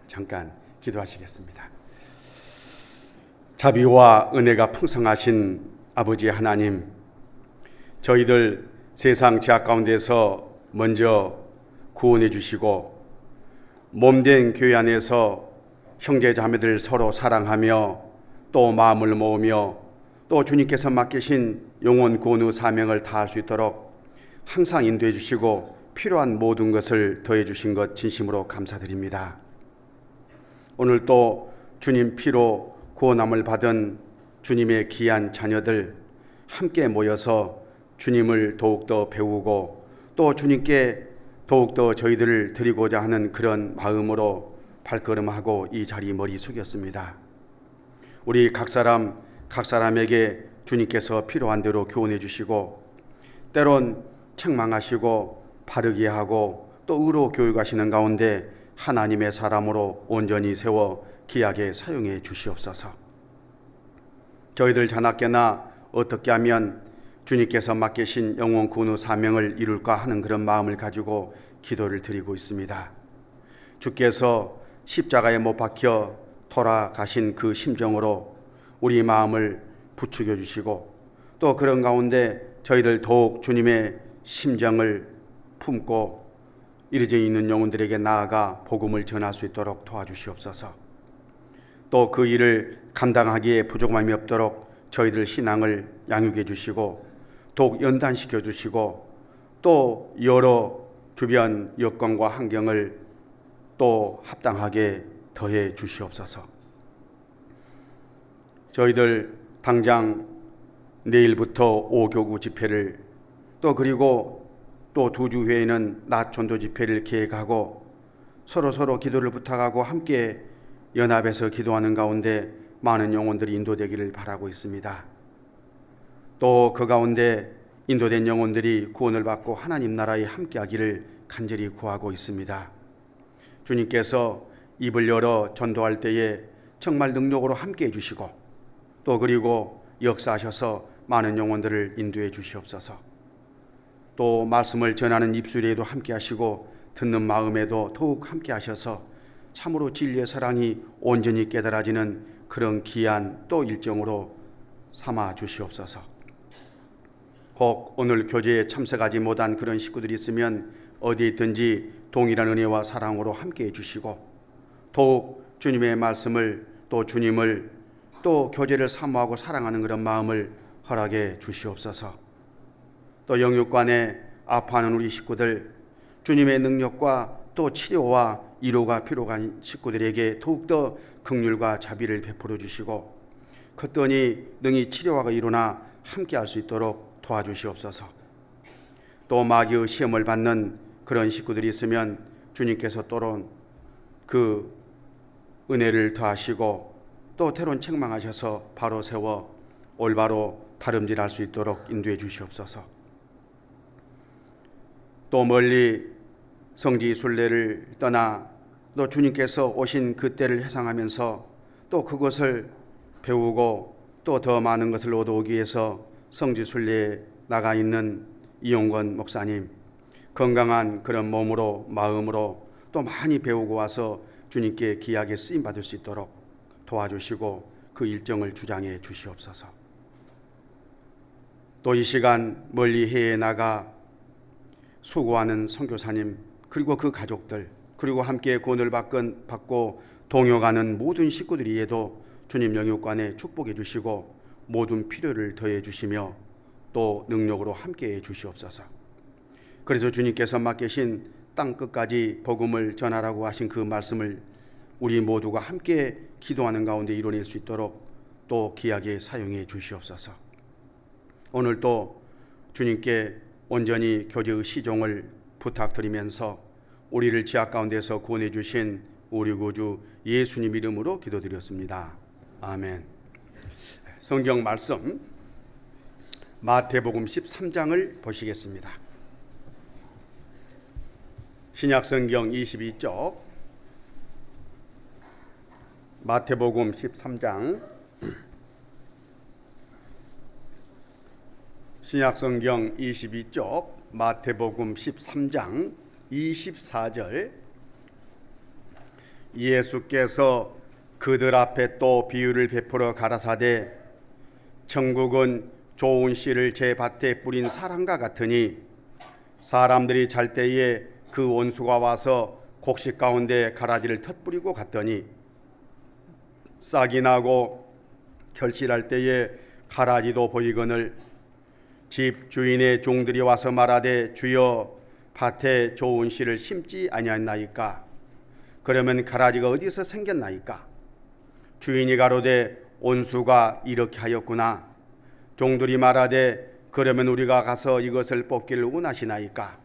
잠깐 기도하시겠습니다. 자비와 은혜가 풍성하신 아버지 하나님, 저희들 세상 죄악 가운데서 먼저 구원해 주시고 몸된 교회 안에서 형제 자매들 서로 사랑하며 또 마음을 모으며 또 주님께서 맡기신 영혼 구원의 사명을 다할 수 있도록 항상 인도해 주시고 필요한 모든 것을 더해 주신 것 진심으로 감사드립니다. 오늘 또 주님 피로 구원함을 받은 주님의 귀한 자녀들 함께 모여서 주님을 더욱더 배우고 또 주님께 더욱더 저희들을 드리고자 하는 그런 마음으로 발걸음하고 이 자리 머리 숙였습니다. 우리 각 사람에게 주님께서 필요한 대로 교훈해 주시고 때론 책망하시고 바르게 하고 또 의로 교육하시는 가운데 하나님의 사람으로 온전히 세워 귀하게 사용해 주시옵소서. 저희들 자나깨나 어떻게 하면 주님께서 맡기신 영혼 구원의 사명을 이룰까 하는 그런 마음을 가지고 기도를 드리고 있습니다. 주께서 십자가에 못 박혀 돌아가신 그 심정으로 우리 마음을 부추겨 주시고 또 그런 가운데 저희들 더욱 주님의 심정을 품고 이르져 있는 영혼들에게 나아가 복음을 전할 수 있도록 도와주시옵소서. 또 그 일을 감당하기에 부족함이 없도록 저희들 신앙을 양육해 주시고 더욱 연단시켜 주시고 또 여러 주변 여건과 환경을 또 합당하게 더해 주시옵소서. 저희들 당장 내일부터 5교구 집회를 또 그리고 또 2주 후에는 낮 전도 집회를 계획하고 서로 기도를 부탁하고 함께 연합해서 기도하는 가운데 많은 영혼들이 인도되기를 바라고 있습니다. 또 그 가운데 인도된 영혼들이 구원을 받고 하나님 나라에 함께하기를 간절히 구하고 있습니다. 주님께서 입을 열어 전도할 때에 정말 능력으로 함께해 주시고 또 그리고 역사하셔서 많은 영혼들을 인도해 주시옵소서. 또 말씀을 전하는 입술에도 함께 하시고 듣는 마음에도 더욱 함께 하셔서 참으로 진리의 사랑이 온전히 깨달아지는 그런 귀한 또 일정으로 삼아 주시옵소서. 혹 오늘 교제에 참석하지 못한 그런 식구들이 있으면 어디에 있든지 동일한 은혜와 사랑으로 함께해 주시고 더욱 주님의 말씀을 또 주님을 또 교제를 사모하고 사랑하는 그런 마음을 허락해 주시옵소서. 또 영육간에 아파하는 우리 식구들 주님의 능력과 또 치료와 위로가 필요한 식구들에게 더욱더 긍휼과 자비를 베풀어 주시고 그랬더니 능히 치료가 일어나 함께할 수 있도록 도와주시옵소서. 또 마귀의 시험을 받는 그런 식구들이 있으면 주님께서 또한 그 은혜를 더하시고 또 때론 책망하셔서 바로 세워 올바로 다름질할 수 있도록 인도해 주시옵소서. 또 멀리 성지 순례를 떠나 또 주님께서 오신 그때를 회상하면서 또 그것을 배우고 또 더 많은 것을 얻어오기 위해서 성지 순례에 나가 있는 이용건 목사님 건강한 그런 몸으로 마음으로 또 많이 배우고 와서 주님께 귀하게 쓰임 받을 수 있도록 도와주시고 그 일정을 주장해 주시옵소서. 또 이 시간 멀리 해외에 나가 수고하는 선교사님 그리고 그 가족들 그리고 함께 구원을 받고 동역하는 모든 식구들이에도 주님 영육간에 축복해 주시고 모든 필요를 더해 주시며 또 능력으로 함께해 주시옵소서. 그래서 주님께서 맡기신 땅 끝까지 복음을 전하라고 하신 그 말씀을 우리 모두가 함께 기도하는 가운데 이뤄낼 수 있도록 또 귀하게 사용해 주시옵소서. 오늘 또 주님께 온전히 교제의 시종을 부탁드리면서 우리를 지악 가운데서 구원해 주신 우리 구주 예수님 이름으로 기도드렸습니다. 아멘. 성경 말씀 마태복음 13장을 보시겠습니다. 신약성경 22쪽 마태복음 13장 신약성경 22쪽 마태복음 13장 24절 예수께서 그들 앞에 또 비유를 베풀어 가라사대 천국은 좋은 씨를 제 밭에 뿌린 사람과 같으니 사람들이 잘 때에 그 원수가 와서 곡식 가운데 가라지를 터뜨리고 갔더니 싹이 나고 결실할 때에 가라지도 보이거늘 집 주인의 종들이 와서 말하되 주여 밭에 좋은 씨를 심지 아니하나이까? 그러면 가라지가 어디서 생겼나이까? 주인이 가로되 원수가 이렇게 하였구나. 종들이 말하되 그러면 우리가 가서 이것을 뽑기를 원하시나이까?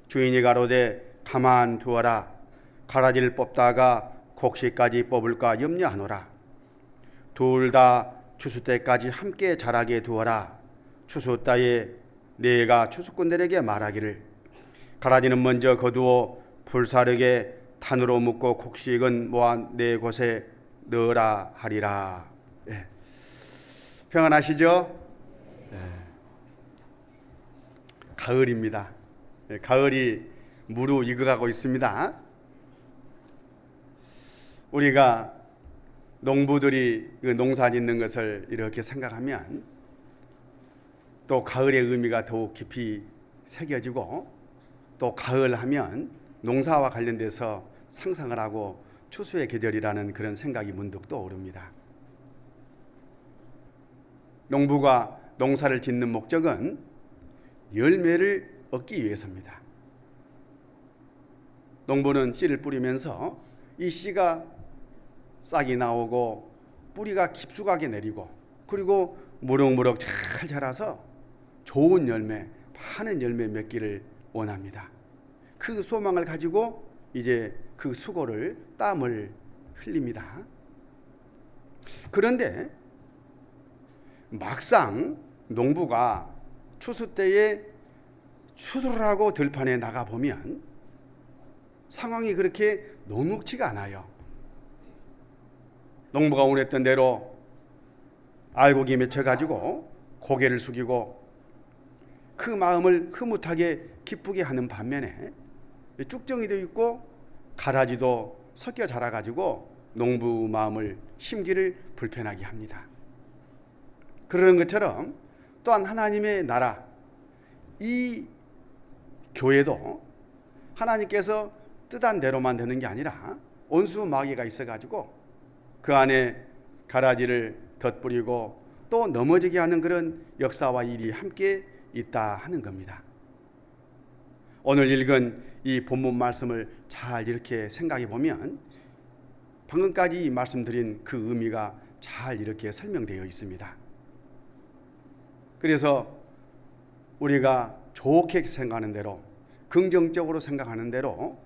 주인이 가로되 가만 두어라. 가라지를 뽑다가 곡식까지 뽑을까 염려하노라. 둘 다 추수 때까지 함께 자라게 두어라. 추수 때에 내가 추수꾼들에게 말하기를 가라지는 먼저 거두어 불사르게 단으로 묶고 곡식은 모아 내 곳에 넣으라 하리라. 예. 평안하시죠? 예. 가을입니다. 예. 가을이 무르익어가고 있습니다. 우리가 농부들이 농사 짓는 것을 이렇게 생각하면 또 가을의 의미가 더욱 깊이 새겨지고 또 가을 하면 농사와 관련돼서 상상을 하고 추수의 계절이라는 그런 생각이 문득 떠오릅니다. 농부가 농사를 짓는 목적은 열매를 얻기 위해서입니다. 농부는 씨를 뿌리면서 이 씨가 싹이 나오고 뿌리가 깊숙하게 내리고 그리고 무럭무럭 잘 자라서 좋은 열매, 많은 열매 맺기를 원합니다. 그 소망을 가지고 이제 그 수고를 땀을 흘립니다. 그런데 막상 농부가 추수 때에 추수를 하고 들판에 나가 보면 상황이 그렇게 녹록지가 않아요. 농부가 원했던 대로 알곡이 맺혀가지고 고개를 숙이고 그 마음을 흐뭇하게 기쁘게 하는 반면에 쭉정이도 있고 가라지도 섞여 자라가지고 농부 마음을 심기를 불편하게 합니다. 그러는 것처럼 또한 하나님의 나라, 이 교회도 하나님께서 뜻한 대로만 되는 게 아니라 온수 마귀가 있어가지고 그 안에 가라지를 덧뿌리고 또 넘어지게 하는 그런 역사와 일이 함께 있다 하는 겁니다. 오늘 읽은 이 본문 말씀을 잘 이렇게 생각해 보면 방금까지 말씀드린 그 의미가 잘 이렇게 설명되어 있습니다. 그래서 우리가 좋게 생각하는 대로, 긍정적으로 생각하는 대로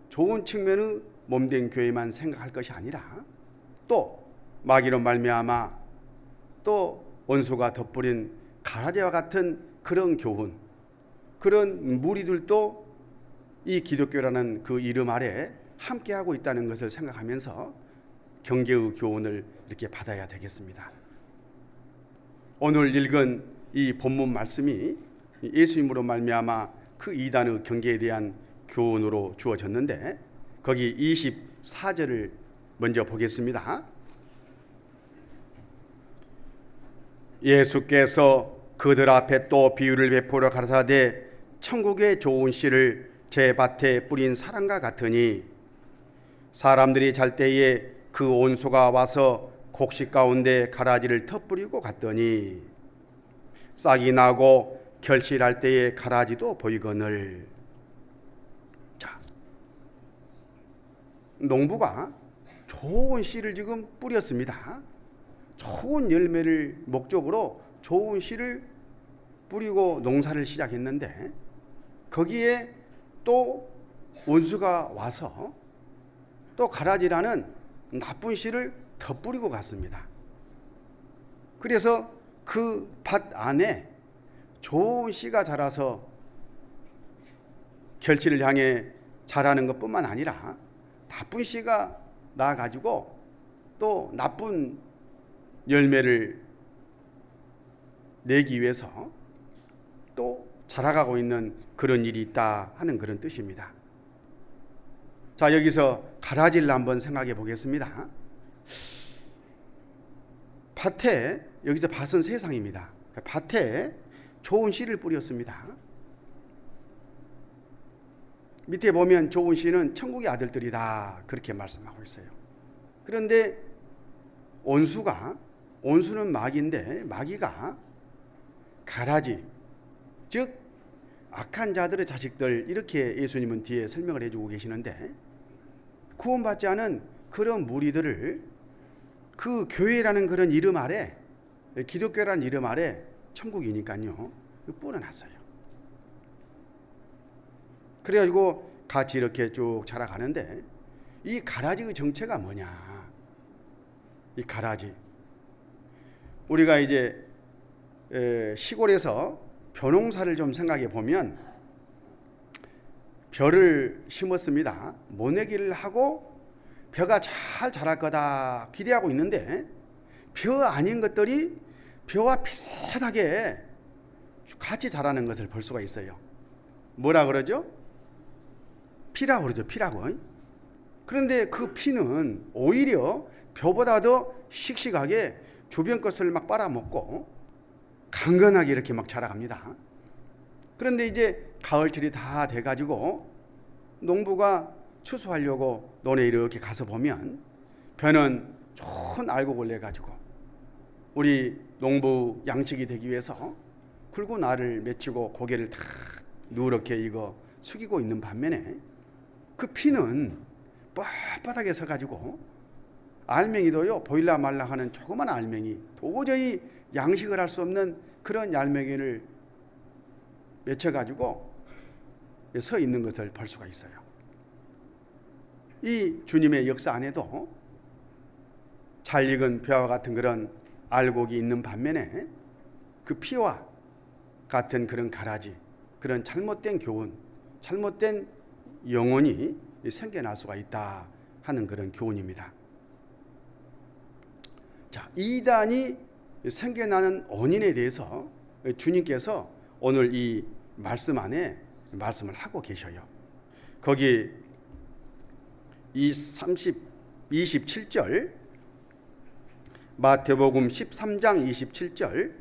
좋은 측면의 몸된 교회만 생각할 것이 아니라 또 마귀로 말미암아 또 원수가 덧뿌린 가라지와 같은 그런 교훈, 그런 무리들도 이 기독교라는 그 이름 아래 함께하고 있다는 것을 생각하면서 경계의 교훈을 이렇게 받아야 되겠습니다. 오늘 읽은 이 본문 말씀이 예수님으로 말미암아 그 이단의 경계에 대한 교훈으로 주어졌는데 거기 24절을 먼저 보겠습니다. 예수께서 그들 앞에 또 비유를 베풀어 가라사대 천국의 좋은 씨를 제 밭에 뿌린 사람과 같으니 사람들이 잘 때에 그 온수가 와서 곡식 가운데 가라지를 터뿌리고 갔더니 싹이 나고 결실할 때에 가라지도 보이거늘. 자, 농부가 좋은 씨를 지금 뿌렸습니다. 좋은 열매를 목적으로 좋은 씨를 뿌리고 농사를 시작했는데 거기에 또 원수가 와서 또 가라지라는 나쁜 씨를 덧뿌리고 갔습니다. 그래서 그 밭 안에 좋은 씨가 자라서 결실을 향해 자라는 것뿐만 아니라 나쁜 씨가 나가지고 또 나쁜 열매를 내기 위해서 또 자라가고 있는 그런 일이 있다 하는 그런 뜻입니다. 자, 여기서 가라지를 한번 생각해 보겠습니다. 밭에, 여기서 밭은 세상입니다. 밭에 좋은 씨를 뿌렸습니다. 밑에 보면 좋은 씨는 천국의 아들들이다, 그렇게 말씀하고 있어요. 그런데 온수는 마귀인데, 마귀가 가라지, 즉 악한 자들의 자식들, 이렇게 예수님은 뒤에 설명을 해주고 계시는데, 구원받지 않은 그런 무리들을 그 교회라는 그런 이름 아래, 기독교라는 이름 아래 천국이니까요, 뿌려놨어요. 그래가지고 같이 이렇게 쭉 자라가는데, 이 가라지의 정체가 뭐냐? 이 가라지, 우리가 이제 시골에서 벼농사를 좀 생각해 보면, 벼를 심었습니다. 모내기를 하고 벼가 잘 자랄 거다 기대하고 있는데, 벼 아닌 것들이 벼와 비슷하게 같이 자라는 것을 볼 수가 있어요. 뭐라 그러죠? 피라고 그러죠. 피라고. 그런데 그 피는 오히려 벼보다 더 씩씩하게 주변 것을 막 빨아먹고 강건하게 이렇게 막 자라갑니다. 그런데 이제 가을철이 다 돼가지고 농부가 추수하려고 논에 이렇게 가서 보면, 벼는 좋은 알곡을 내가지고 우리 농부 양식이 되기 위해서 굵은 알을 맺히고 고개를 다 누렇게 이거 숙이고 있는 반면에, 그 피는 뻣뻣하게 서가지고 알맹이도요, 보일라 말라 하는 조그만 알맹이, 도저히 양식을 할 수 없는 그런 알맹이를 맺혀가지고 서 있는 것을 볼 수가 있어요. 이 주님의 역사 안에도 잘 익은 벼와 같은 그런 알곡이 있는 반면에, 그 피와 같은 그런 가라지, 그런 잘못된 교훈, 잘못된 영혼이 생겨날 수가 있다 하는 그런 교훈입니다. 자, 이단이 생겨나는 원인에 대해서 주님께서 오늘 이 말씀 안에 말씀을 하고 계셔요. 거기 이 27절, 마태복음 13장 27절,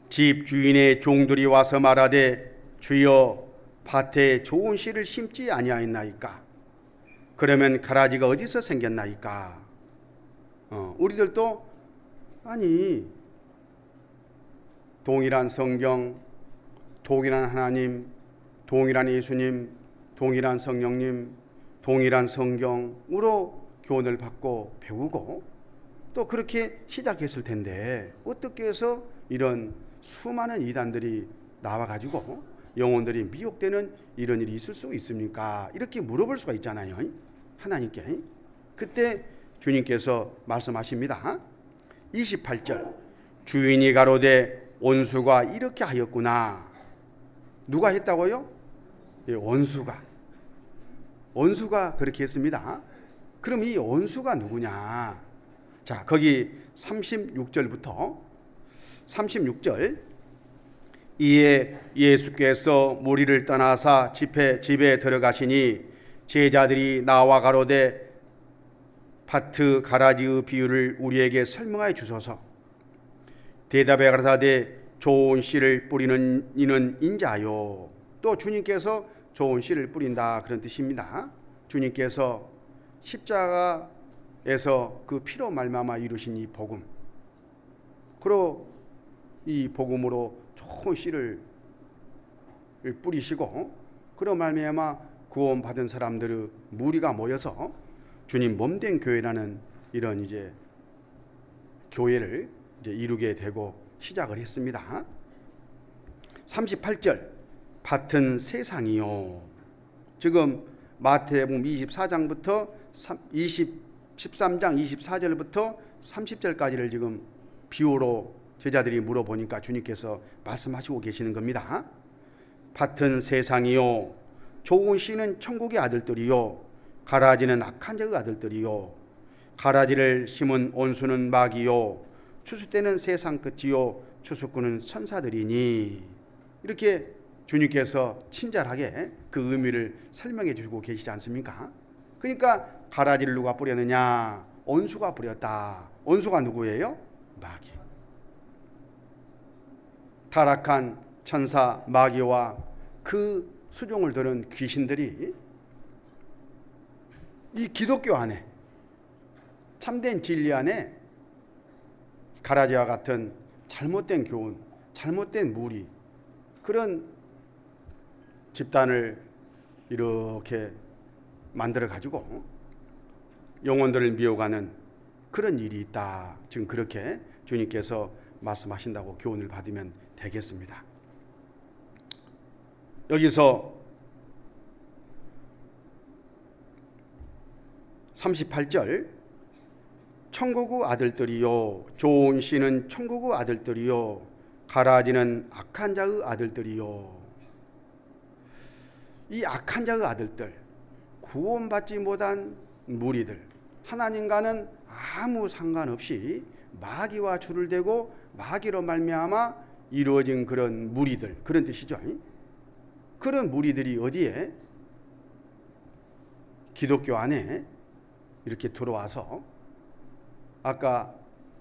집 주인의 종들이 와서 말하되 주여 밭에 좋은 씨를 심지 아니하였나이까? 그러면 가라지가 어디서 생겼나이까? 우리들도 아니, 동일한 성경, 동일한 하나님, 동일한 예수님, 동일한 성령님, 동일한 성경으로 교훈을 받고 배우고 또 그렇게 시작했을 텐데, 어떻게 해서 이런 수많은 이단들이 나와가지고 영혼들이 미혹되는 이런 일이 있을 수 있습니까? 이렇게 물어볼 수가 있잖아요, 하나님께. 그때 주님께서 말씀하십니다. 28절, 주인이 가로되 원수가 이렇게 하였구나. 누가 했다고요? 예, 원수가 그렇게 했습니다. 그럼 이 원수가 누구냐? 자, 거기 36절부터 36절, 이에 예수께서 무리를 떠나사 집에 들어가시니 제자들이 나와 가로되 밭의 가라지의 비유를 우리에게 설명하여 주소서. 대답에 가라사대 좋은 씨를 뿌리는 이는 인자요. 또 주님께서 좋은 씨를 뿌린다, 그런 뜻입니다. 주님께서 십자가에서 그 피로 말미암아 이루신 이 복음, 그리고 이 복음으로 좋은 씨를 뿌리시고, 그로 말미암아 구원받은 사람들의 무리가 모여서 주님 몸된 교회라는 이런 이제 교회를 이제 이루게 되고 시작을 했습니다. 38절, 밭은 세상이요. 지금 마태복음 24장부터 13장 24절부터 30절까지를 지금 비유로 제자들이 물어보니까 주님께서 말씀하시고 계시는 겁니다. 밭은 세상이요, 좋은 씨는 천국의 아들들이요, 가라지는 악한 자의 아들들이요, 가라지를 심은 온수는 마귀요, 추수 때는 세상 끝이요, 추수꾼은 천사들이니. 이렇게 주님께서 친절하게 그 의미를 설명해 주고 계시지 않습니까? 그러니까 가라지를 누가 뿌렸느냐? 원수가 뿌렸다. 원수가 누구예요? 마귀. 타락한 천사 마귀와 그 수종을 두는 귀신들이 이 기독교 안에, 참된 진리 안에 가라지와 같은 잘못된 교훈, 잘못된 무리, 그런 집단을 이렇게 만들어 가지고 영혼들을 미워가는 그런 일이 있다. 지금 그렇게 주님께서 말씀하신다고 교훈을 받으면 되겠습니다. 여기서 38절, 천국의 아들들이요, 좋은 씨는 천국의 아들들이요, 가라지는 악한 자의 아들들이요. 이 악한 자의 아들들, 구원받지 못한 무리들, 하나님과는 아무 상관없이 마귀와 줄을 대고 마귀로 말미암아 이루어진 그런 무리들, 그런 뜻이죠. 그런 무리들이 어디에? 기독교 안에 이렇게 들어와서 아까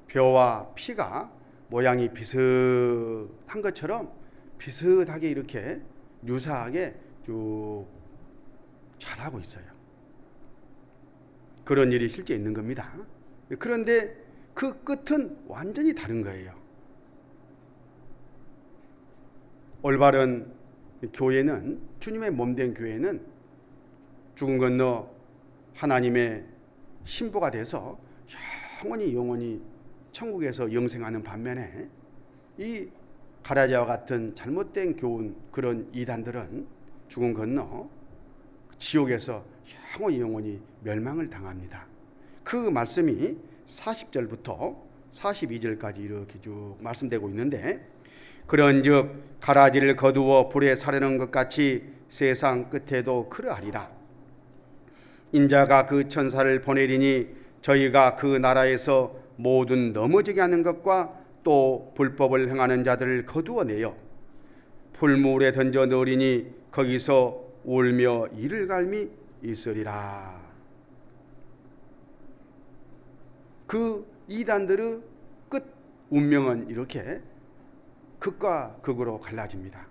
벼와 피가 모양이 비슷한 것처럼 비슷하게 이렇게 유사하게 쭉 자라고 있어요. 그런 일이 실제 있는 겁니다. 그런데 그 끝은 완전히 다른 거예요. 올바른 교회는, 주님의 몸된 교회는 죽음 건너 하나님의 신부가 돼서 영원히 천국에서 영생하는 반면에 이 가라지와 같은 잘못된 교훈, 그런 이단들은 죽음 건너 지옥에서 영원히 멸망을 당합니다. 그 말씀이 40절부터 42절까지 이렇게 쭉 말씀되고 있는데, 그런즉 가라지를 거두어 불에 사르는 것 같이 세상 끝에도 그러하리라. 인자가 그 천사를 보내리니 저희가 그 나라에서 모든 넘어지게 하는 것과 또 불법을 행하는 자들을 거두어내어 풀무울에 던져 넣으리니 거기서 울며 이를 갈미 있으리라. 그 이단들의 끝 운명은 이렇게 극과 극으로 갈라집니다.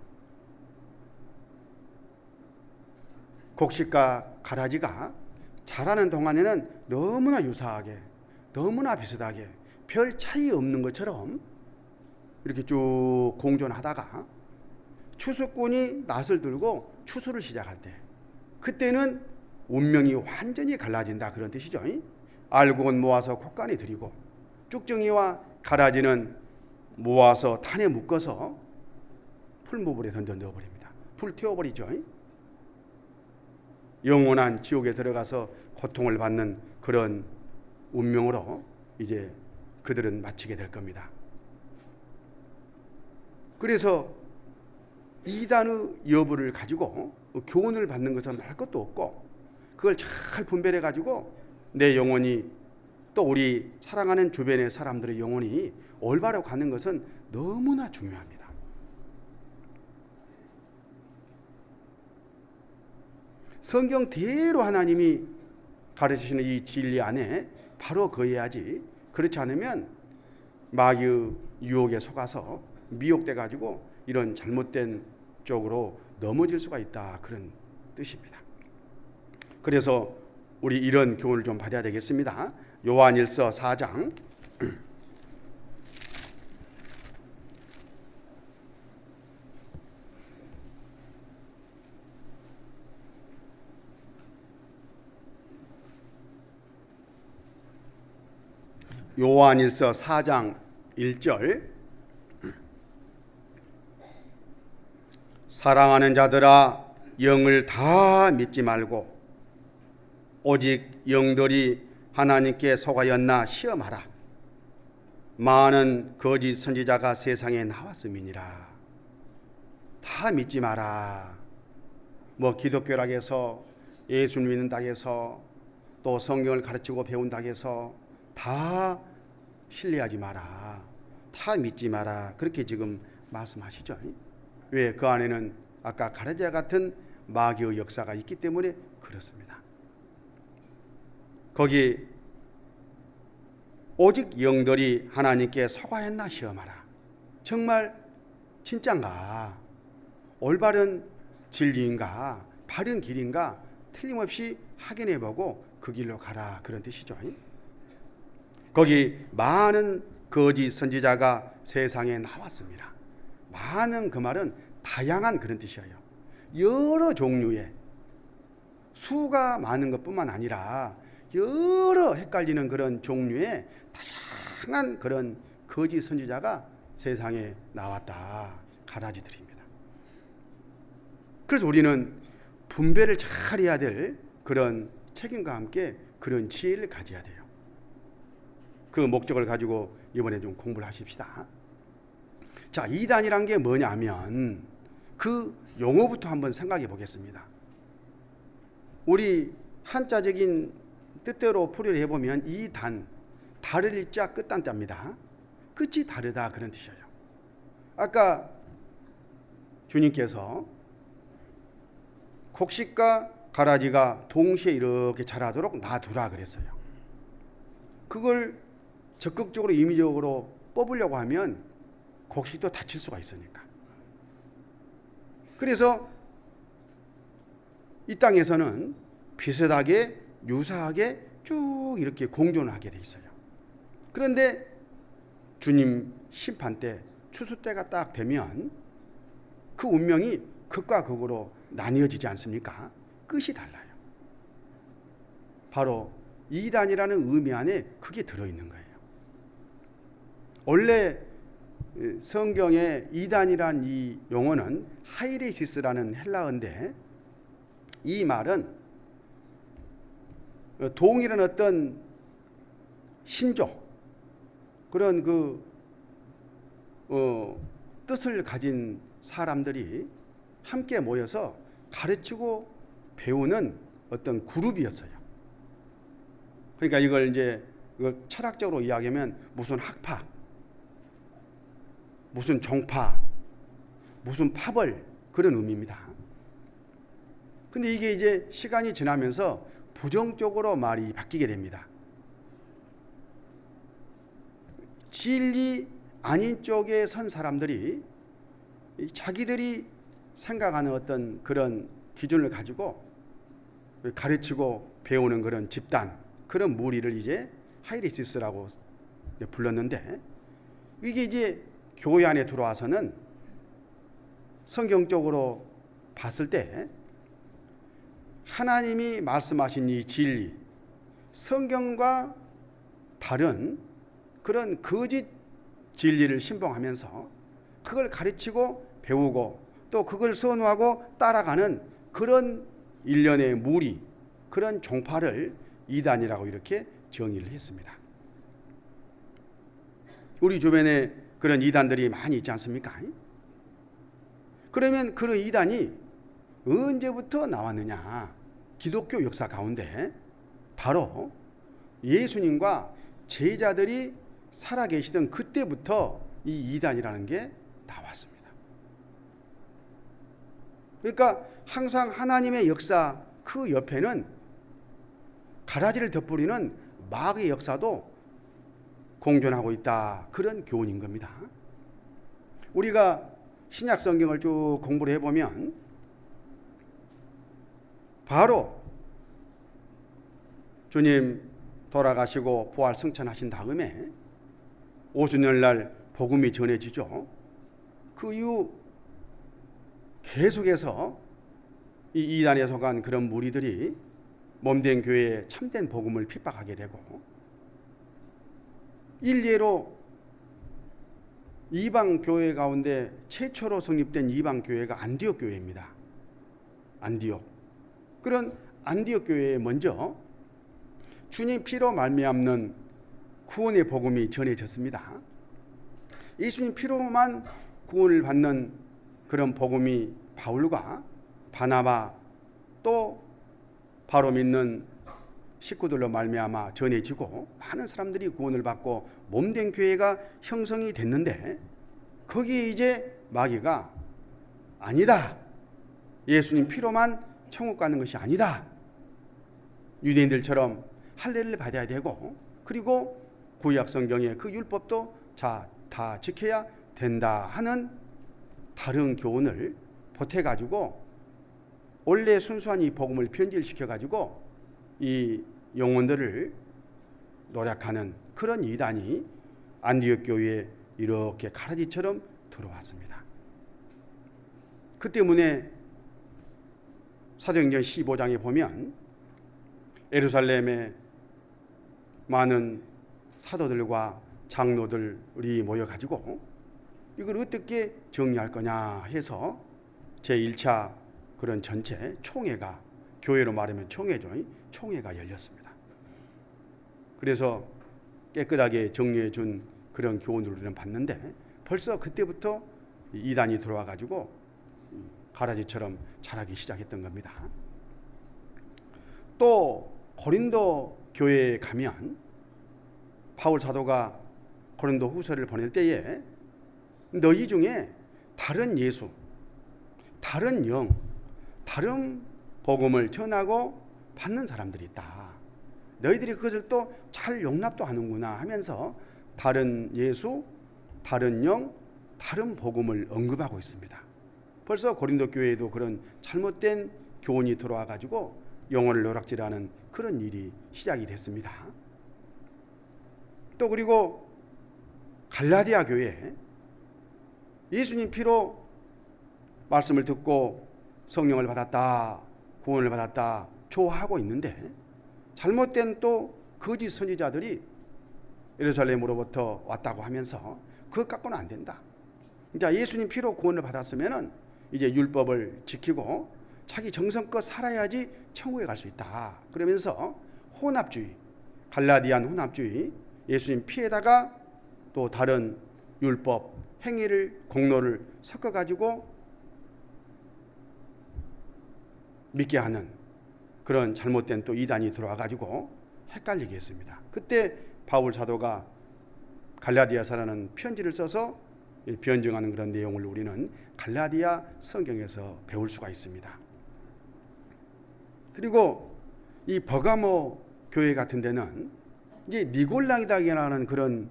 곡식과 가라지가 자라는 동안에는 너무나 유사하게, 너무나 비슷하게 별 차이 없는 것처럼 이렇게 쭉 공존하다가 추수꾼이 낫을 들고 추수를 시작할 때, 그때는 운명이 완전히 갈라진다, 그런 뜻이죠. 알곡은 모아서 콧간에 들이고 쭉정이와 가라지는 모아서 탄에 묶어서 풀무불에 던져 넣어버립니다. 불 태워버리죠. 영원한 지옥에 들어가서 고통을 받는 그런 운명으로 이제 그들은 마치게 될 겁니다. 그래서 이단의 여부를 가지고 교훈을 받는 것은 할 것도 없고, 그걸 잘 분별해 가지고 내 영혼이, 또 우리 사랑하는 주변의 사람들의 영혼이 올바로 가는 것은 너무나 중요합니다. 성경대로 하나님이 가르치시는 이 진리 안에 바로 거해야지, 그렇지 않으면 마귀의 유혹에 속아서 미혹돼 가지고 이런 잘못된 쪽으로 넘어질 수가 있다, 그런 뜻입니다. 그래서 우리 이런 교훈을 좀 받아야 되겠습니다. 요한일서 4장 요한일서 4장 1절, 사랑하는 자들아 영을 다 믿지 말고 오직 영들이 하나님께 속하였나 시험하라. 많은 거짓 선지자가 세상에 나왔음이니라. 다 믿지 마라. 뭐 기독교라고 해서, 예수를 믿는다고 해서, 또 성경을 가르치고 배운다고 해서 다 신뢰하지 마라, 다 믿지 마라, 그렇게 지금 말씀하시죠. 왜? 그 안에는 아까 가라지와 같은 마귀의 역사가 있기 때문에 그렇습니다. 거기 오직 영들이 하나님께 소가했나 시험하라. 정말 진짠가? 올바른 진리인가? 바른 길인가? 틀림없이 확인해보고 그 길로 가라. 그런 뜻이죠. 거기 많은 거짓 선지자가 세상에 나왔습니다. 많은 그 말은 다양한 그런 뜻이에요. 여러 종류의, 수가 많은 것뿐만 아니라 여러 헷갈리는 그런 종류의 다양한 그런 거짓 선지자가 세상에 나왔다. 가라지들입니다. 그래서 우리는 분별을 잘 해야 될 그런 책임과 함께 그런 지혜를 가져야 돼요. 그 목적을 가지고 이번에 좀 공부를 하십시다. 자, 이단이란 게 뭐냐면 그 용어부터 한번 생각해 보겠습니다. 우리 한자적인 뜻대로 풀이를 해보면 이단, 다를 일자 끝단자입니다. 끝이 다르다 그런 뜻이에요. 아까 주님께서 곡식과 가라지가 동시에 이렇게 자라도록 놔두라 그랬어요. 그걸 적극적으로 임의적으로 뽑으려고 하면 곡식도 다칠 수가 있으니까. 그래서 이 땅에서는 비슷하게 유사하게 쭉 이렇게 공존을 하게 돼 있어요. 그런데 주님 심판 때, 추수 때가 딱 되면 그 운명이 극과 극으로 나뉘어지지 않습니까? 끝이 달라요. 바로 이단이라는 의미 안에 그게 들어있는 거예요. 원래 성경에 이단이란 이 용어는 하이레시스라는 헬라어인데, 이 말은 동일한 어떤 신조, 그런 뜻을 가진 사람들이 함께 모여서 가르치고 배우는 어떤 그룹이었어요. 그러니까 이걸 이제 철학적으로 이야기하면 무슨 학파, 무슨 종파, 무슨 파벌, 그런 의미입니다. 근데 이게 이제 시간이 지나면서 부정적으로 말이 바뀌게 됩니다. 진리 아닌 쪽에 선 사람들이 자기들이 생각하는 어떤 그런 기준을 가지고 가르치고 배우는 그런 집단, 그런 무리를 이제 하이레시스라고 불렀는데, 이게 이제 교회 안에 들어와서는 성경적으로 봤을 때 하나님이 말씀하신 이 진리, 성경과 다른 그런 거짓 진리를 신봉하면서 그걸 가르치고 배우고 또 그걸 선호하고 따라가는 그런 일련의 무리, 그런 종파를 이단이라고 이렇게 정의를 했습니다. 우리 주변에 그런 이단들이 많이 있지 않습니까? 그러면 그런 이단이 언제부터 나왔느냐? 기독교 역사 가운데 바로 예수님과 제자들이 살아계시던 그때부터 이 이단이라는 게 나왔습니다. 그러니까 항상 하나님의 역사 그 옆에는 가라지를 덧뿌리는 마귀의 역사도 공존하고 있다, 그런 교훈인 겁니다. 우리가 신약 성경을 쭉 공부를 해보면 바로 주님 돌아가시고 부활 승천하신 다음에 오순절날 복음이 전해지죠. 그 이후 계속해서 이 이단에 속한 그런 무리들이 몸된 교회에 참된 복음을 핍박하게 되고, 일례로 이방 교회 가운데 최초로 성립된 이방 교회가 안디옥 교회입니다. 안디옥. 그런 안디옥 교회에 먼저 주님 피로 말미암는 구원의 복음이 전해졌습니다. 예수님 피로만 구원을 받는 그런 복음이 바울과 바나바 또 바로 믿는 식구들로 말미암아 전해지고 많은 사람들이 구원을 받고 몸된 교회가 형성이 됐는데, 거기에 이제 마귀가 아니다, 예수님 피로만 천국 가는 것이 아니다. 유대인들처럼 할례를 받아야 되고, 그리고 구약 성경의 그 율법도 다 지켜야 된다 하는 다른 교훈을 보태가지고 원래 순수한 이 복음을 변질시켜가지고 이 영혼들을 노력하는 그런 이단이 안디옥 교회에 이렇게 가라지처럼 들어왔습니다. 그 때문에 사도행전 15장에 보면 예루살렘에 많은 사도들과 장로들이 모여가지고 이걸 어떻게 정리할 거냐 해서 제1차 그런 전체 총회가, 교회로 말하면 총회죠. 총회가 열렸습니다. 그래서 깨끗하게 정리해 준 그런 교훈을 우리는 봤는데 벌써 그때부터 이단이 들어와가지고 가라지처럼 자라기 시작했던 겁니다. 또 고린도 교회에 가면 바울 사도가 고린도 후서를 보낼 때에 너희 중에 다른 예수, 다른 영, 다른 복음을 전하고 받는 사람들이 있다. 너희들이 그것을 또 잘 용납도 하는구나 하면서 다른 예수, 다른 영, 다른 복음을 언급하고 있습니다. 벌써 고린도 교회에도 그런 잘못된 교훈이 들어와 가지고 영혼을 노략질하는 그런 일이 시작이 됐습니다. 또 그리고 갈라디아 교회, 예수님 피로 말씀을 듣고 성령을 받았다, 구원을 받았다 좋아하고 있는데 잘못된 또 거짓 선지자들이 예루살렘으로부터 왔다고 하면서 그것 갖고는 안 된다. 자, 예수님 피로 구원을 받았으면은 이제 율법을 지키고 자기 정성껏 살아야지 천국에 갈 수 있다. 그러면서 혼합주의, 갈라디안 혼합주의, 예수님 피에다가 또 다른 율법, 행위를, 공로를 섞어가지고 믿게 하는 그런 잘못된 또 이단이 들어와가지고 헷갈리게 했습니다. 그때 바울 사도가 갈라디아서라는 편지를 써서 변증하는 그런 내용을 우리는 갈라디아 성경에서 배울 수가 있습니다. 그리고 이 버가모 교회 같은 데는 이제 니골라이다라는 그런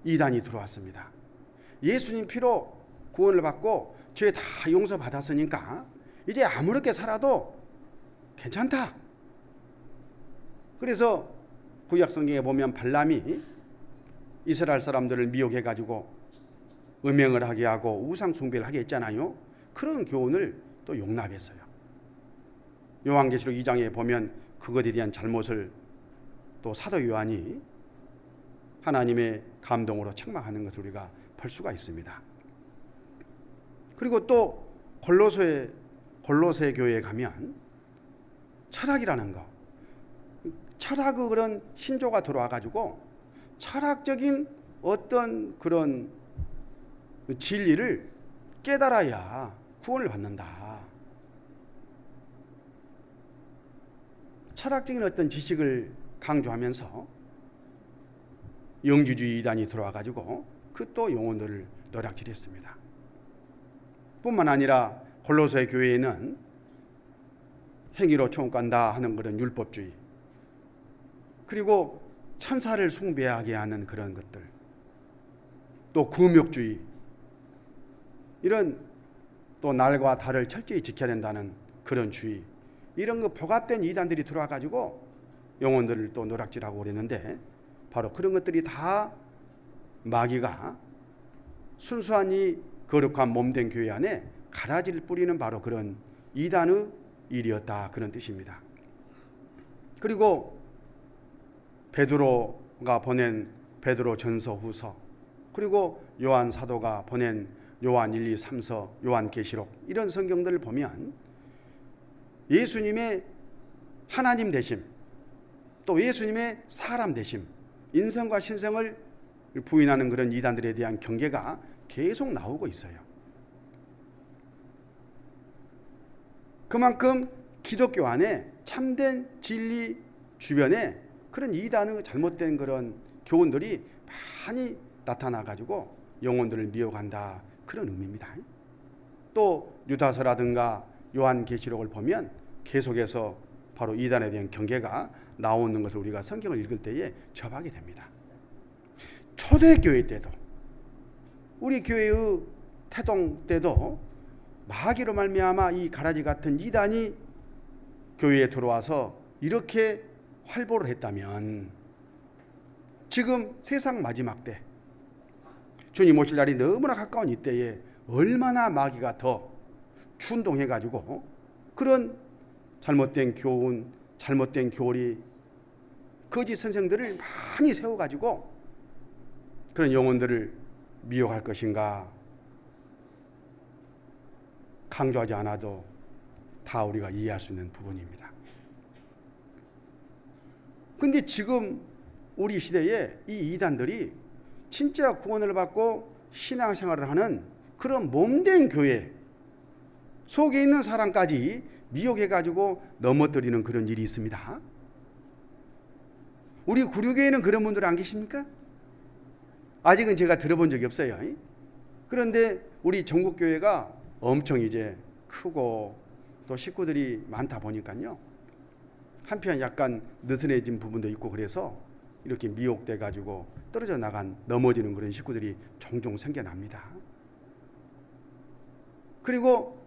이단이 들어왔습니다. 예수님 피로 구원을 받고 죄 다 용서받았으니까 이제 아무렇게 살아도 괜찮다. 그래서 구약 성경에 보면 발람이 이스라엘 사람들을 미혹해가지고 음행을 하게 하고 우상 숭배를 하게 했잖아요. 그런 교훈을 또 용납했어요. 요한계시록 2장에 보면 그것에 대한 잘못을 또 사도 요한이 하나님의 감동으로 책망하는 것을 우리가 볼 수가 있습니다. 그리고 또 골로새 교회에 가면 철학이라는 거, 철학의 그런 신조가 들어와 가지고 철학적인 어떤 그런 진리를 깨달아야 구원을 받는다. 철학적인 어떤 지식을 강조하면서 영주주의 이단이 들어와 가지고 그 또 영혼들을 노략질했습니다. 뿐만 아니라 골로새 교회에는 행위로 천국 간다 하는 그런 율법주의, 그리고 천사를 숭배하게 하는 그런 것들, 또 금욕주의, 이런 또 날과 달을 철저히 지켜야 된다는 그런 주의, 이런 거 복합된 이단들이 들어와 가지고 영혼들을 또 노략질하고 그랬는데 바로 그런 것들이 다 마귀가 순수한 이 거룩한 몸된 교회 안에 가라지를 뿌리는 바로 그런 이단의 일이었다, 그런 뜻입니다. 그리고 베드로가 보낸 베드로 전서 후서, 그리고 요한 사도가 보낸 요한 1, 2, 3서, 요한 계시록, 이런 성경들을 보면 예수님의 하나님 되심, 또 예수님의 사람 되심, 인성과 신성을 부인하는 그런 이단들에 대한 경계가 계속 나오고 있어요. 그만큼 기독교 안에 참된 진리 주변에 그런 이단의 잘못된 그런 교훈들이 많이 나타나 가지고 영혼들을 미혹한다, 그런 의미입니다. 또 유다서라든가 요한계시록을 보면 계속해서 바로 이단에 대한 경계가 나오는 것을 우리가 성경을 읽을 때에 접하게 됩니다. 초대교회 때도, 우리 교회의 태동 때도 마귀로 말미암아 이 가라지 같은 이단이 교회에 들어와서 이렇게 활보를 했다면, 지금 세상 마지막 때 주님 오실 날이 너무나 가까운 이때에 얼마나 마귀가 더 충동해가지고 그런 잘못된 교훈, 잘못된 교리, 거짓 선생들을 많이 세워가지고 그런 영혼들을 미혹할 것인가, 강조하지 않아도 다 우리가 이해할 수 있는 부분입니다. 근데 지금 우리 시대에 이 이단들이 진짜 구원을 받고 신앙생활을 하는 그런 몸된 교회 속에 있는 사람까지 미혹해가지고 넘어뜨리는 그런 일이 있습니다. 우리 구류교회는 그런 분들 안 계십니까? 아직은 제가 들어본 적이 없어요. 그런데 우리 전국교회가 엄청 이제 크고 또 식구들이 많다 보니까요, 한편 약간 느슨해진 부분도 있고, 그래서 이렇게 미혹돼 가지고 떨어져 나간, 넘어지는 그런 식구들이 종종 생겨납니다. 그리고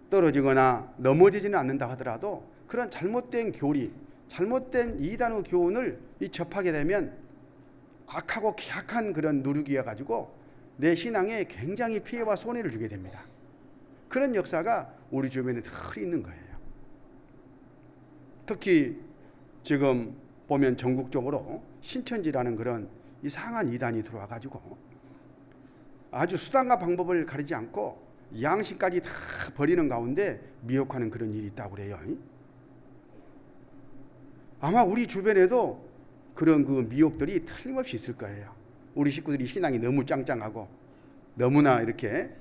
떨어지거나 넘어지지는 않는다 하더라도 그런 잘못된 교리, 잘못된 이단의 교훈을 접하게 되면 악하고 계약한 그런 누룩이어 가지고 내 신앙에 굉장히 피해와 손해를 주게 됩니다. 그런 역사가 우리 주변에 늘 있는 거예요. 특히 지금 보면 전국적으로 신천지라는 그런 이상한 이단이 들어와 가지고 아주 수단과 방법을 가리지 않고 양심까지 다 버리는 가운데 미혹하는 그런 일이 있다고 그래요. 아마 우리 주변에도 그런 그 미혹들이 틀림없이 있을 거예요. 우리 식구들이 신앙이 너무 짱짱하고 너무나 이렇게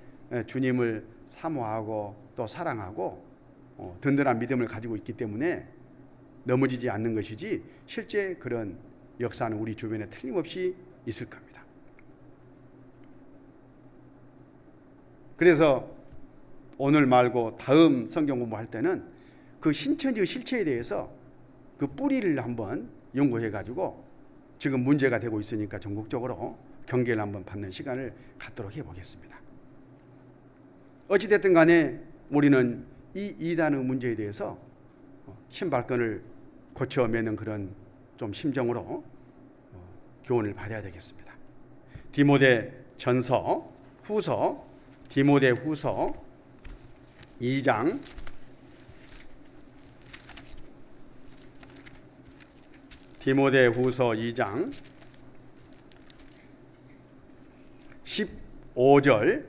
주님을 사모하고 또 사랑하고 든든한 믿음을 가지고 있기 때문에 넘어지지 않는 것이지, 실제 그런 역사는 우리 주변에 틀림없이 있을 겁니다. 그래서 오늘 말고 다음 성경 공부할 때는 그 신천지의 실체에 대해서 그 뿌리를 한번 연구해 가지고, 지금 문제가 되고 있으니까 전국적으로 경계를 한번 받는 시간을 갖도록 해보겠습니다. 어찌됐든 간에 우리는 이 이단의 문제에 대해서 신발끈을 고쳐 매는 그런 좀 심정으로 교훈을 받아야 되겠습니다. 디모데 후서 2장 15절,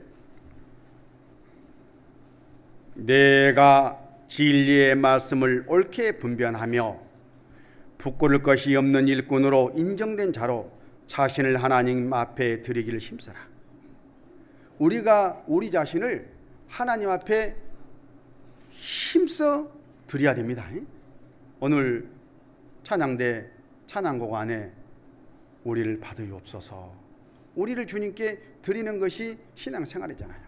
내가 진리의 말씀을 옳게 분별하며 부끄러울 것이 없는 일꾼으로 인정된 자로 자신을 하나님 앞에 드리기를 힘써라. 우리가 우리 자신을 하나님 앞에 힘써 드려야 됩니다. 오늘 찬양대 찬양곡 안에 우리를 받으옵소서, 우리를 주님께 드리는 것이 신앙생활이잖아요.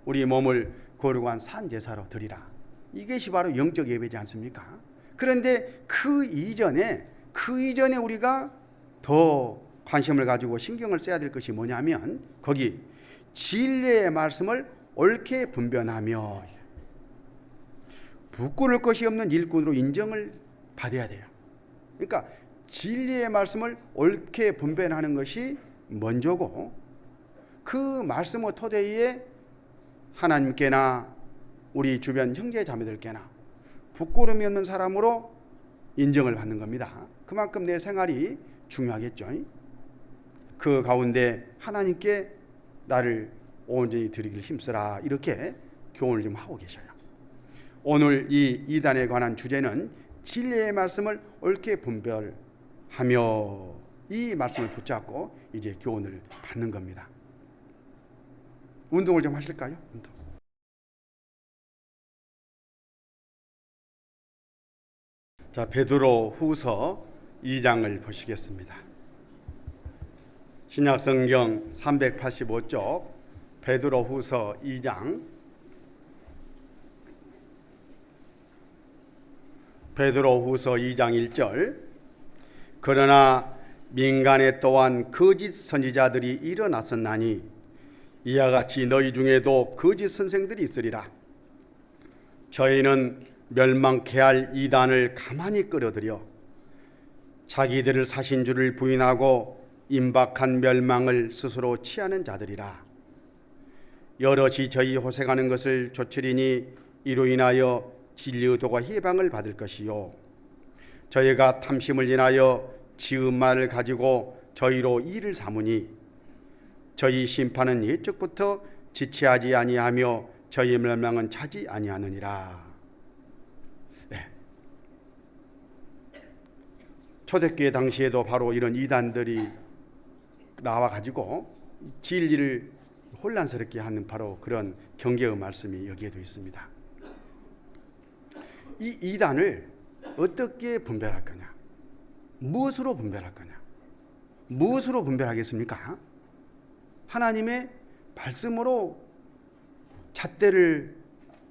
우리 몸을 거룩한 산제사로 드리라. 이것이 바로 영적 예배지 않습니까? 그런데 그 이전에 우리가 더 관심을 가지고 신경을 써야 될 것이 뭐냐면, 거기 진리의 말씀을 옳게 분별하며 부끄러울 것이 없는 일꾼으로 인정을 받아야 돼요. 그러니까 진리의 말씀을 옳게 분별하는 것이 먼저고, 그 말씀의 토대에 하나님께나 우리 주변 형제 자매들께나 부끄러움이 없는 사람으로 인정을 받는 겁니다. 그만큼 내 생활이 중요하겠죠. 그 가운데 하나님께 나를 온전히 드리길 힘쓰라, 이렇게 교훈을 좀 하고 계셔요. 오늘 이 이단에 관한 주제는 진리의 말씀을 옳게 분별하며, 이 말씀을 붙잡고 이제 교훈을 받는 겁니다. 운동을 좀 하실까요? 운동. 자, 베드로 후서 2장을 보시겠습니다. 신약성경 385쪽 베드로 후서 2장 베드로후서 2장 1절 그러나 민간에 또한 거짓 선지자들이 일어났었나니 이와 같이 너희 중에도 거짓 선생들이 있으리라. 저희는 멸망케 할 이단을 가만히 끌어들여 자기들을 사신 줄을 부인하고 임박한 멸망을 스스로 취하는 자들이라. 여럿이 저희 호색하는 것을 조치리니 이로 인하여 진리의 도가 해방을 받을 것이요 저희가 탐심을 인하여 지은 말을 가지고 저희로 일을 삼으니 저희 심판은 예적부터 지체하지 아니하며 저희 멸망은 차지 아니하느니라. 네. 초대교회 당시에도 바로 이런 이단들이 나와가지고 진리를 혼란스럽게 하는 바로 그런 경계의 말씀이 여기에도 있습니다. 이 이단을 어떻게 분별할 거냐? 무엇으로 분별할 거냐? 무엇으로 분별하겠습니까? 하나님의 말씀으로 잣대를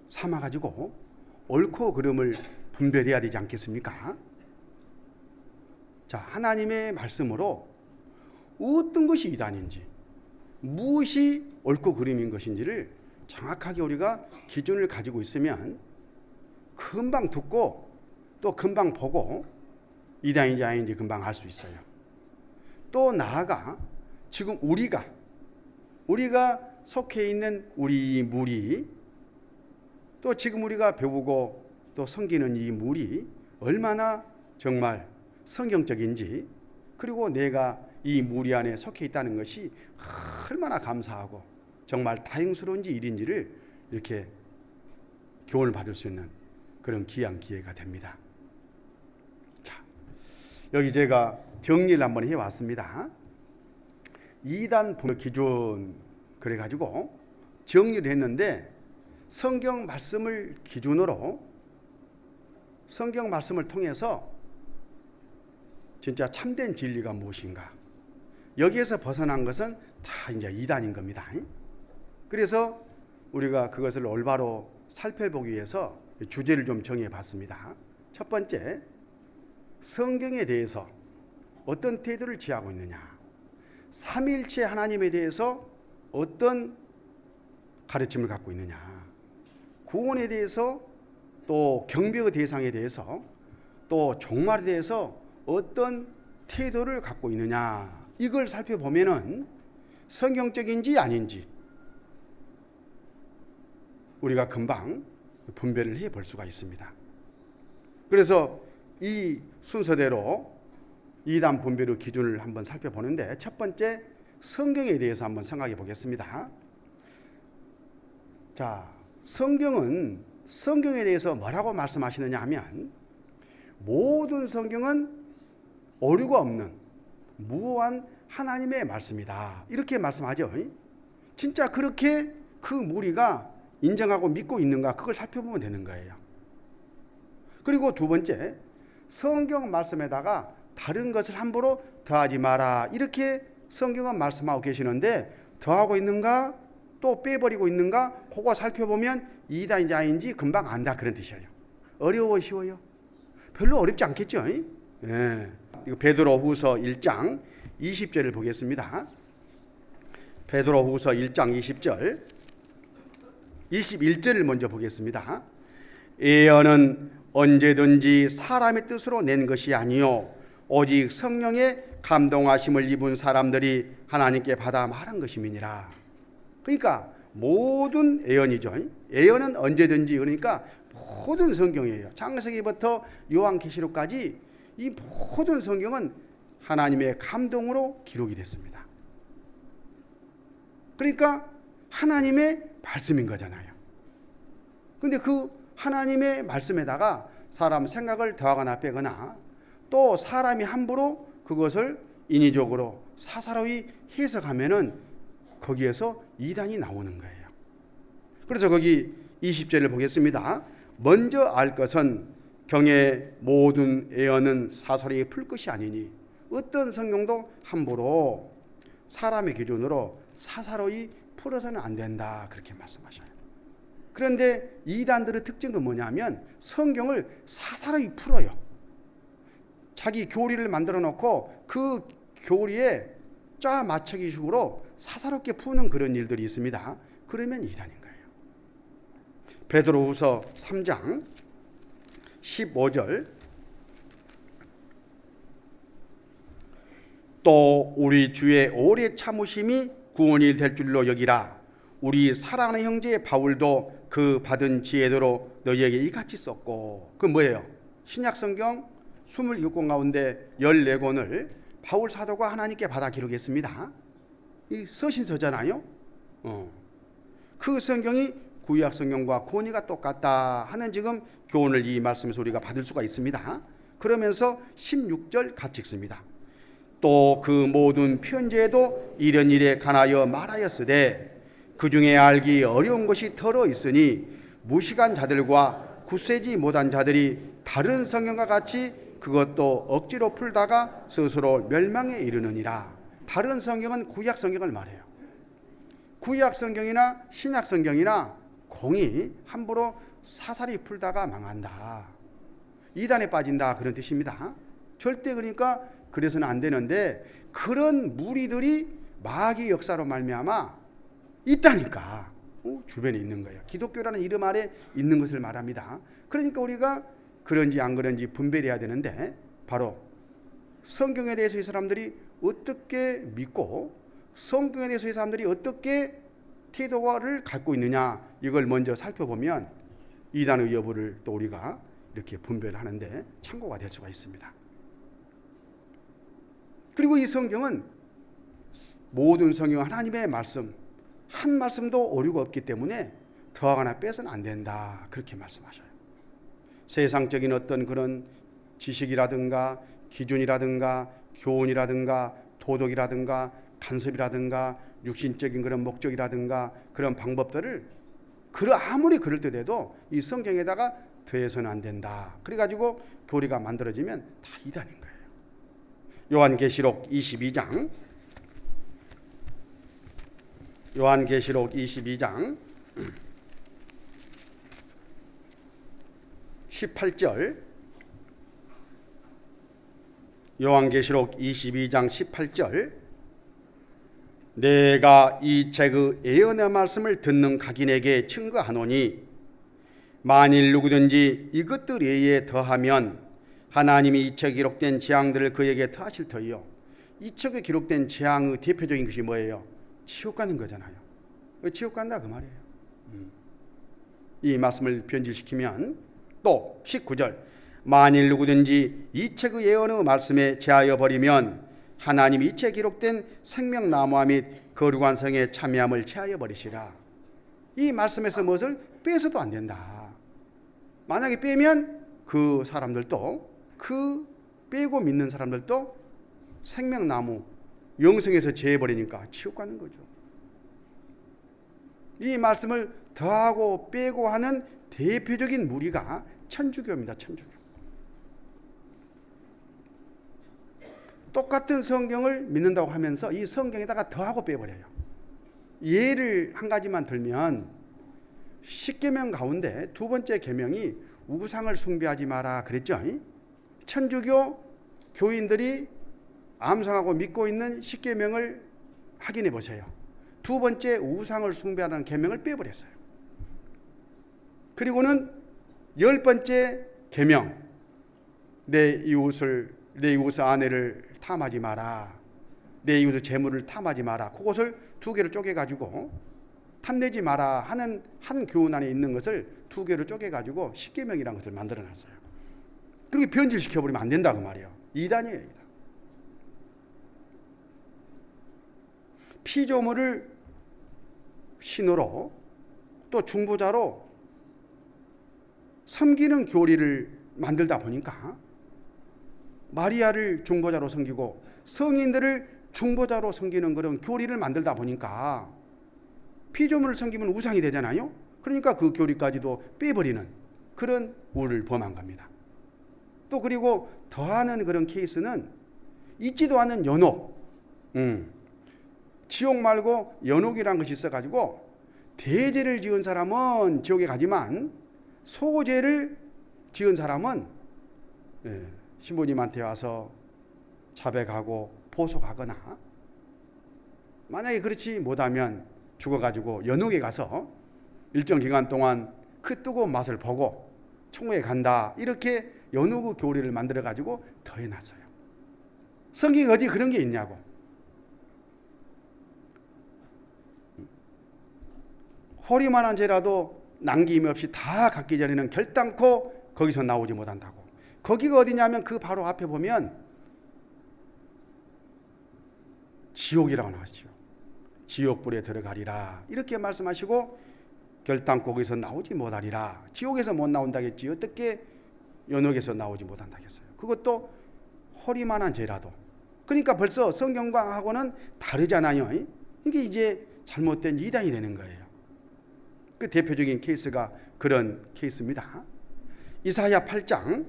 삼아가지고 옳고 그름을 분별해야 되지 않겠습니까? 자, 하나님의 말씀으로 어떤 것이 이단인지, 무엇이 옳고 그름인 것인지를 정확하게 우리가 기준을 가지고 있으면 금방 듣고 또 금방 보고 이단인지 아닌지 금방 알 수 있어요. 또 나아가 지금 우리가 속해 있는 우리 무리, 또 지금 우리가 배우고 또 섬기는 이 무리 얼마나 정말 성경적인지, 그리고 내가 이 무리 안에 속해 있다는 것이 얼마나 감사하고 정말 다행스러운지 일인지를 이렇게 교훈을 받을 수 있는 그런 귀한 기회가 됩니다. 자, 여기 제가 정리를 한번 해왔습니다. 이단 분별 기준 그래가지고 정리를 했는데, 성경 말씀을 기준으로 성경 말씀을 통해서 진짜 참된 진리가 무엇인가, 여기에서 벗어난 것은 다 이제 이단인 겁니다. 그래서 우리가 그것을 올바로 살펴보기 위해서 주제를 좀 정해봤습니다. 첫 번째, 성경에 대해서 어떤 태도를 취하고 있느냐, 삼위일체 하나님에 대해서 어떤 가르침을 갖고 있느냐, 구원에 대해서, 또 경배의 대상에 대해서, 또 종말에 대해서 어떤 태도를 갖고 있느냐, 이걸 살펴보면은 성경적인지 아닌지 우리가 금방 분별을 해볼 수가 있습니다. 그래서 이 순서대로 이단 분별의 기준을 한번 살펴보는데, 첫 번째 성경에 대해서 한번 생각해 보겠습니다. 자, 성경은 성경에 대해서 뭐라고 말씀하시느냐 하면, 모든 성경은 오류가 없는 무한 하나님의 말씀이다, 이렇게 말씀하죠. 진짜 그렇게 그 무리가 인정하고 믿고 있는가, 그걸 살펴보면 되는 거예요. 그리고 두 번째, 성경 말씀에다가 다른 것을 함부로 더하지 마라, 이렇게 성경은 말씀하고 계시는데, 더하고 있는가 또 빼버리고 있는가, 그거 살펴보면 이단인지 아닌지 금방 안다, 그런 뜻이에요. 어려워 쉬워요? 별로 어렵지 않겠죠? 예. 이거 베드로후서 1장 20절을 보겠습니다. 베드로후서 1장 20절 21절을 먼저 보겠습니다. 예언은 언제든지 사람의 뜻으로 낸 것이 아니요 오직 성령의 감동하심을 입은 사람들이 하나님께 받아 말한 것임이니라. 그러니까 모든 예언이죠. 예언은 언제든지, 그러니까 모든 성경이에요. 창세기부터 요한계시록까지 이 모든 성경은 하나님의 감동으로 기록이 됐습니다. 그러니까 하나님의 말씀인 거잖아요. 근데 그 하나님의 말씀에다가 사람 생각을 더하거나 빼거나, 또 사람이 함부로 그것을 인위적으로 사사로이 해석하면은 거기에서 이단이 나오는 거예요. 그래서 거기 20절을 보겠습니다. 먼저 알 것은 경의 모든 예언은 사사로이 풀 것이 아니니, 어떤 성경도 함부로 사람의 기준으로 사사로이 풀어서는 안 된다, 그렇게 말씀하셔요. 그런데 이단들의 특징은 뭐냐면 성경을 사사로이 풀어요. 자기 교리를 만들어 놓고 그 교리에 짜 맞추기식으로 사사롭게 푸는 그런 일들이 있습니다. 그러면 이단인 거예요. 베드로후서 3장 15절 또 우리 주의 오래 참으심이 구원이 될 줄로 여기라. 우리 사랑하는 형제 바울도 그 받은 지혜대로 너희에게 이같이 썼고. 그 뭐예요? 신약성경 27권 가운데 14권을 바울 사도가 하나님께 받아 기록했습니다. 이 서신서잖아요. 그 성경이 구약 성경과 권위가 똑같다 하는 지금 교훈을 이 말씀에서 우리가 받을 수가 있습니다. 그러면서 16절 같이 읽습니다. 또 그 모든 편지에도 이런 일에 관하여 말하였으되 그 중에 알기 어려운 것이 덜어 있으니 무식한 자들과 굳세지 못한 자들이 다른 성경과 같이 그것도 억지로 풀다가 스스로 멸망에 이르느니라. 다른 성경은 구약 성경을 말해요. 구약 성경이나 신약 성경이나 공이 함부로 사사리 풀다가 망한다, 이단에 빠진다, 그런 뜻입니다. 절대 그러니까 그래서는 안 되는데 그런 무리들이 마귀 역사로 말미암아 있다니까. 주변에 있는 거예요. 기독교라는 이름 아래 있는 것을 말합니다. 그러니까 우리가 그런지 안 그런지 분별해야 되는데 바로 성경에 대해서 이 사람들이 어떻게 믿고 성경에 대해서 이 사람들이 어떻게 태도를 갖고 있느냐, 이걸 먼저 살펴보면 이단의 여부를 또 우리가 이렇게 분별하는데 참고가 될 수가 있습니다. 그리고 이 성경은 모든 성경 하나님의 말씀 한 말씀도 오류가 없기 때문에 더하거나 빼서는 안 된다, 그렇게 말씀하셔요. 세상적인 어떤 그런 지식이라든가 기준이라든가 교훈이라든가 도덕이라든가 간섭이라든가 육신적인 그런 목적이라든가 그런 방법들을 아무리 그럴듯해도 이 성경에다가 더해서는 안 된다. 그래가지고 교리가 만들어지면 다 이단인 거예요. 요한계시록 22장 18절, 요한계시록 22장 18절 내가 이 책의 예언의 말씀을 듣는 각인에게 증거하노니 만일 누구든지 이것들 외에 더하면 하나님이 이 책에 기록된 재앙들을 그에게 더하실 터이요. 이 책에 기록된 재앙의 대표적인 것이 뭐예요? 지옥 가는 거잖아요. 지옥 간다 그 말이에요. 이 말씀을 변질시키면 또 19절 만일 누구든지 이 책의 예언의 말씀에 제하여 버리면 하나님이 이 책에 기록된 생명나무와 및 거룩한 성에 참여함을 제하여 버리시라. 이 말씀에서 무엇을 빼서도 안 된다. 만약에 빼면 그 사람들도 그 빼고 믿는 사람들도 생명나무 영성에서 제해버리니까 지옥 가는 거죠. 이 말씀을 더하고 빼고 하는 대표적인 무리가 천주교입니다. 천주교. 똑같은 성경을 믿는다고 하면서 이 성경에다가 더하고 빼버려요. 예를 한 가지만 들면 10계명 가운데 두 번째 계명이 우상을 숭배하지 마라 그랬죠. 천주교 교인들이 암송하고 믿고 있는 10계명을 확인해 보세요. 두 번째 우상을 숭배하는 계명을 빼버렸어요. 그리고는 10번째 계명, 내 이웃의 아내를 탐하지 마라, 내 이웃의 재물을 탐하지 마라, 그것을 두 개로 쪼개가지고 탐내지 마라 하는 한 교훈 안에 있는 것을 두 개로 쪼개가지고 10계명이라는 것을 만들어놨어요. 그리고 변질시켜버리면 안 된다 그 말이에요. 이단이에요, 이단. 피조물을 신으로 또 중보자로 섬기는 교리를 만들다 보니까 마리아를 중보자로 섬기고 성인들을 중보자로 섬기는 그런 교리를 만들다 보니까 피조물을 섬기면 우상이 되잖아요. 그러니까 그 교리까지도 빼버리는 그런 우를 범한 겁니다. 또 그리고 더하는 그런 케이스는 있지도 않은 연옥, 지옥 말고 연옥이라는 것이 있어가지고 대죄를 지은 사람은 지옥에 가지만 소죄를 지은 사람은 신부님한테 와서 자백하고 보석하거나, 만약에 그렇지 못하면 죽어가지고 연옥에 가서 일정 기간 동안 그 뜨거운 맛을 보고 천국에 간다, 이렇게 연옥의 교리를 만들어가지고 더해놨어요. 성경에 어디 그런 게 있냐고. 허리만한 죄라도 남김이 없이 다 갖기 전에는 결단코 거기서 나오지 못한다고. 거기가 어디냐면 그 바로 앞에 보면 지옥이라고 나왔죠. 지옥불에 들어가리라 이렇게 말씀하시고, 결단코 거기서 나오지 못하리라. 지옥에서 못 나온다겠지 어떻게 연옥에서 나오지 못한다겠어요. 그것도 허리만한 죄라도. 그러니까 벌써 성경과하고는 다르잖아요. 이게 이제 잘못된 이단이 되는 거예요. 그 대표적인 케이스가 그런 케이스입니다. 이사야 8장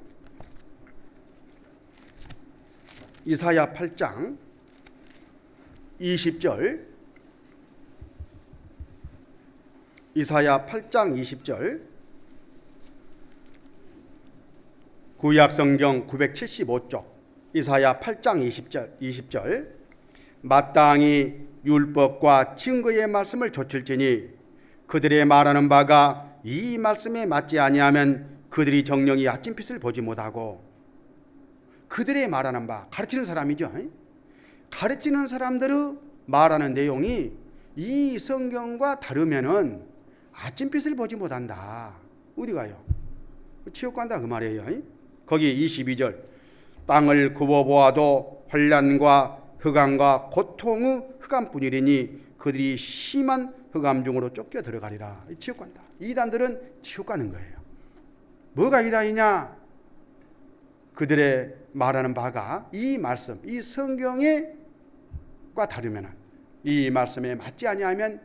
20절, 이사야 8장 20절, 구약 성경 975쪽, 이사야 8장 20절, 마땅히 율법과 증거의 말씀을 좇을지니 그들의 말하는 바가 이 말씀에 맞지 아니하면 그들이 정령이 아침빛을 보지 못하고. 그들의 말하는 바, 가르치는 사람이죠. 가르치는 사람들의 말하는 내용이 이 성경과 다르면은 아침빛을 보지 못한다. 어디 가요? 지옥 간다 그 말이에요. 거기 22절, 땅을 굽어보아도 환난과 흑암과 고통의 흑암뿐이리니 그들이 심한 흑암 중으로 쫓겨 들어가리라. 지옥 간다. 이단들은 지옥 가는 거예요. 뭐가 이단이냐? 그들의 말하는 바가 이 말씀, 이 성경과 다르면, 이 말씀에 맞지 아니하면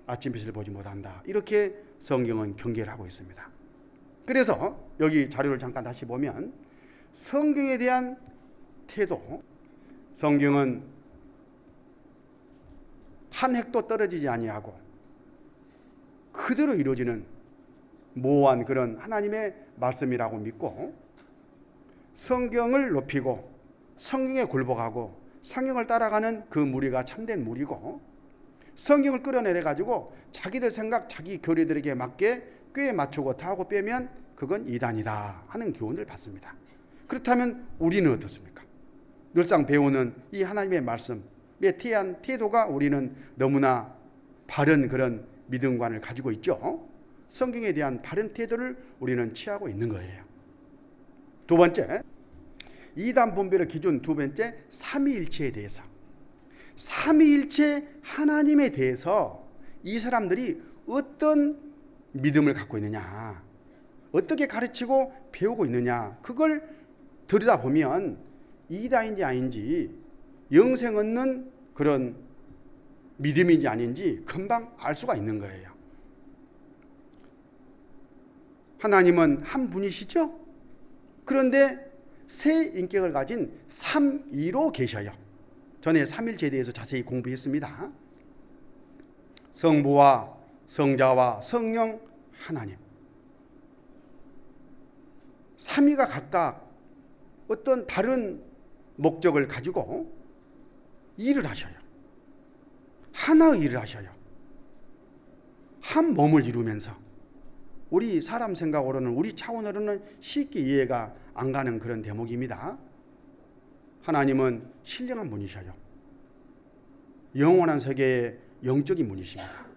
아침빛을 보지 못한다. 이렇게 성경은 경계를 하고 있습니다. 그래서 여기 자료를 잠깐 다시 보면 성경에 대한 태도, 성경은 한 획도 떨어지지 아니하고 그대로 이루어지는 모호한 그런 하나님의 말씀이라고 믿고, 성경을 높이고 성경에 굴복하고 성경을 따라가는 그 무리가 참된 무리고, 성경을 끌어내려 가지고 자기들 생각, 자기 교리들에게 맞게 꽤 맞추고 타고 빼면 그건 이단이다 하는 교훈을 받습니다. 그렇다면 우리는 어떻습니까? 늘상 배우는 이 하나님의 말씀에 대한 태도가 우리는 너무나 바른 그런 믿음관을 가지고 있죠. 성경에 대한 바른 태도를 우리는 취하고 있는 거예요. 두 번째, 이단 분별의 기준 두 번째, 삼위일체에 대해서. 삼위일체 하나님에 대해서 이 사람들이 어떤 믿음을 갖고 있느냐, 어떻게 가르치고 배우고 있느냐, 그걸 들여다보면 이단인지 아닌지, 영생 얻는 그런 믿음인지 아닌지 금방 알 수가 있는 거예요. 하나님은 한 분이시죠? 그런데 세 인격을 가진 삼위로 계셔요. 전에 삼일체에 대해서 자세히 공부했습니다. 성부와 성자와 성령 하나님, 삼위가 각각 어떤 다른 목적을 가지고 일을 하셔요. 하나의 일을 하셔요. 한 몸을 이루면서. 우리 사람 생각으로는, 우리 차원으로는 쉽게 이해가 안 가는 그런 대목입니다. 하나님은 신령한 분이셔요. 영원한 세계의 영적인 분이십니다.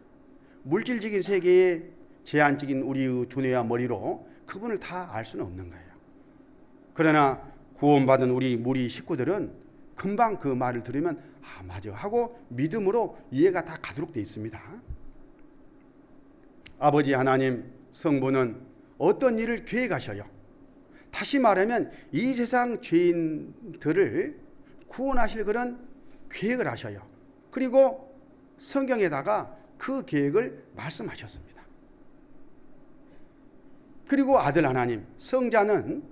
물질적인 세계의 제한적인 우리의 두뇌와 머리로 그분을 다 알 수는 없는 거예요. 그러나 구원받은 우리 무리 식구들은 금방 그 말을 들으면 아 맞아 하고 믿음으로 이해가 다 가도록 되어 있습니다. 아버지 하나님 성부는 어떤 일을 계획하셔요. 다시 말하면 이 세상 죄인들을 구원하실 그런 계획을 하셔요. 그리고 성경에다가 그 계획을 말씀하셨습니다. 그리고 아들 하나님 성자는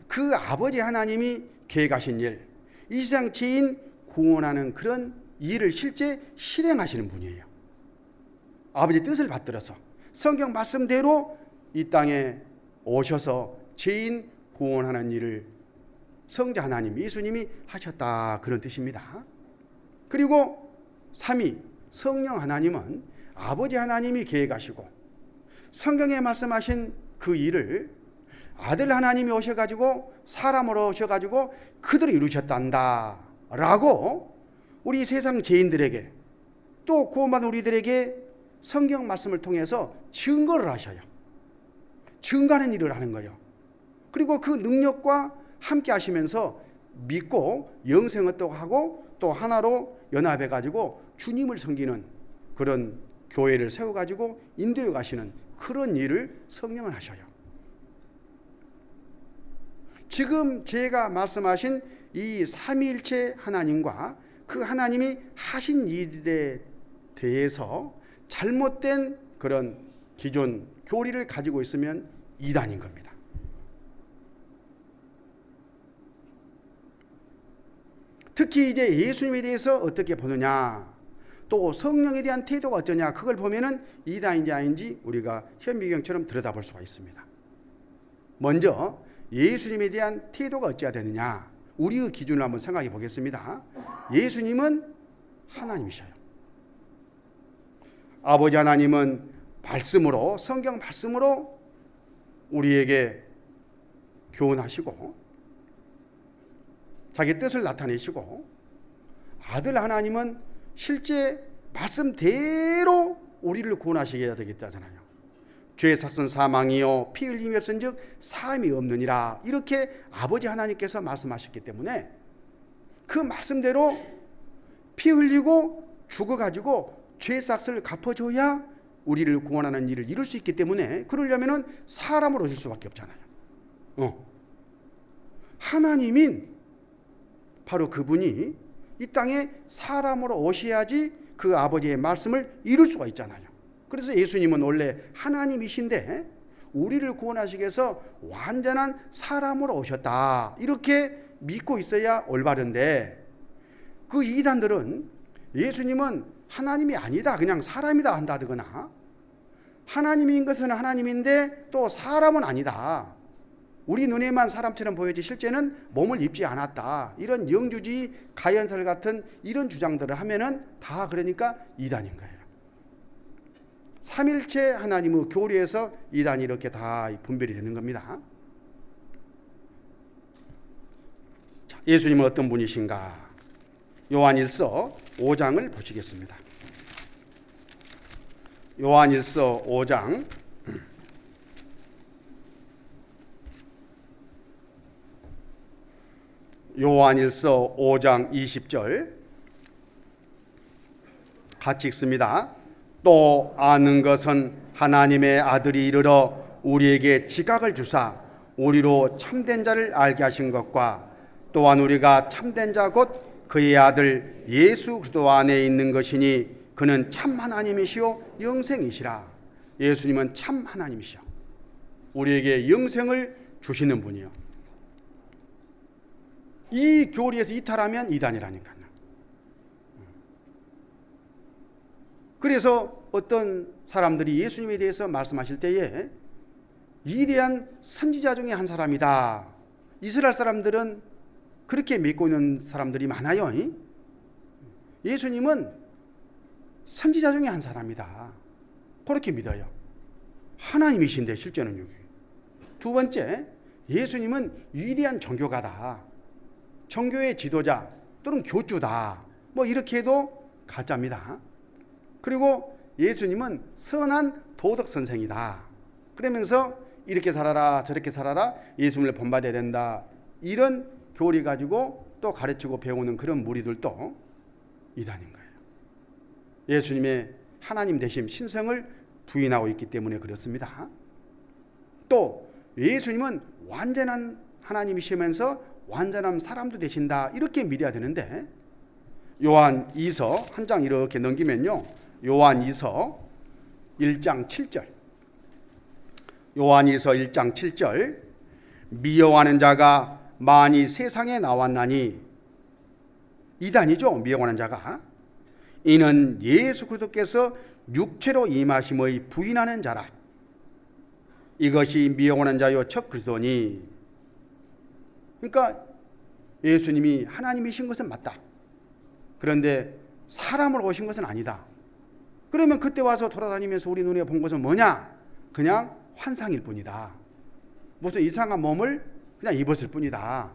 그 아버지 하나님이 계획하신 일, 이 세상 죄인 구원하는 그런 일을 실제 실행하시는 분이에요. 아버지 뜻을 받들어서 성경 말씀대로 이 땅에 오셔서 죄인 구원하는 일을 성자 하나님 예수님이 하셨다, 그런 뜻입니다. 그리고 삼위 성령 하나님은 아버지 하나님이 계획하시고 성경에 말씀하신 그 일을 아들 하나님이 오셔가지고 사람으로 오셔가지고 그들이 이루셨단다 라고 우리 세상 죄인들에게 또 구원받은 우리들에게 성경 말씀을 통해서 증거를 하셔요. 증거하는 일을 하는 거예요. 그리고 그 능력과 함께 하시면서 믿고 영생 얻도록 하고 또 하나로 연합해 가지고 주님을 섬기는 그런 교회를 세워 가지고 인도해 가시는 그런 일을 성령은 하셔요. 지금 제가 말씀하신 이 삼위일체 하나님과 그 하나님이 하신 일에 대해서 잘못된 그런 기존 교리를 가지고 있으면 이단인 겁니다. 특히 이제 예수님에 대해서 어떻게 보느냐, 또 성령에 대한 태도가 어쩌냐, 그걸 보면은 이단인지 아닌지 우리가 현미경처럼 들여다볼 수가 있습니다. 먼저 예수님에 대한 태도가 어찌해야 되느냐, 우리의 기준을 한번 생각해 보겠습니다. 예수님은 하나님이셔요. 아버지 하나님은 말씀으로, 성경 말씀으로 우리에게 교훈하시고 자기 뜻을 나타내시고, 아들 하나님은 실제 말씀대로 우리를 구원하시게 해야 되겠다잖아요. 죄의 삭은 사망이요 피 흘림이 없은즉 사함이 없느니라, 이렇게 아버지 하나님께서 말씀하셨기 때문에 그 말씀대로 피 흘리고 죽어가지고 죄의 삭을 갚아줘야 우리를 구원하는 일을 이룰 수 있기 때문에, 그러려면 사람으로 오실 수밖에 없잖아요. 하나님인 바로 그분이 이 땅에 사람으로 오셔야지 그 아버지의 말씀을 이룰 수가 있잖아요. 그래서 예수님은 원래 하나님이신데 우리를 구원하시기 위해서 완전한 사람으로 오셨다, 이렇게 믿고 있어야 올바른데, 그 이단들은 예수님은 하나님이 아니다, 그냥 사람이다 한다거나, 하나님인 것은 하나님인데 또 사람은 아니다, 우리 눈에만 사람처럼 보여지 실제는 몸을 입지 않았다, 이런 영주주의 가연설 같은 이런 주장들을 하면은 다 그러니까 이단인 거예요. 삼일체 하나님의 교리에서 이단이 이렇게 다 분별이 되는 겁니다. 자, 예수님은 어떤 분이신가? 요한일서 5장을 보시겠습니다. 요한일서 5장 요한일서 5장 20절 같이 읽습니다. 또 아는 것은 하나님의 아들이 이르러 우리에게 지각을 주사 우리로 참된 자를 알게 하신 것과 또한 우리가 참된 자 곧 그의 아들 예수 그리스도 안에 있는 것이니 그는 참 하나님이시요 영생이시라. 예수님은 참 하나님이시요 우리에게 영생을 주시는 분이요. 이 교리에서 이탈하면 이단이라니까요. 그래서 어떤 사람들이 예수님에 대해서 말씀하실 때에 위대한 선지자 중에 한 사람이다, 이스라엘 사람들은 그렇게 믿고 있는 사람들이 많아요. 예수님은 선지자 중에 한 사람이다, 그렇게 믿어요. 하나님이신데 실제는 여기. 두 번째, 예수님은 위대한 종교가다, 종교의 지도자 또는 교주다, 뭐 이렇게 해도 가짜입니다. 그리고 예수님은 선한 도덕 선생이다, 그러면서 이렇게 살아라 저렇게 살아라, 예수님을 본받아야 된다, 이런 교리 가지고 또 가르치고 배우는 그런 무리들도 이단인 거예요. 예수님의 하나님 되심 신성을 부인하고 있기 때문에 그렇습니다. 또 예수님은 완전한 하나님이시면서 완전한 사람도 되신다, 이렇게 믿어야 되는데, 요한 2서 한 장 이렇게 넘기면요, 요한 2서 1장 7절, 요한 2서 1장 7절, 미워하는 자가 많이 세상에 나왔나니, 이단이죠, 미워하는 자가. 이는 예수 그리스도께서 육체로 임하심의 부인하는 자라. 이것이 미혹하는 자요 첫 그리스도니. 그러니까 예수님이 하나님이신 것은 맞다. 그런데 사람으로 오신 것은 아니다. 그러면 그때 와서 돌아다니면서 우리 눈에 본 것은 뭐냐? 그냥 환상일 뿐이다. 무슨 이상한 몸을 그냥 입었을 뿐이다.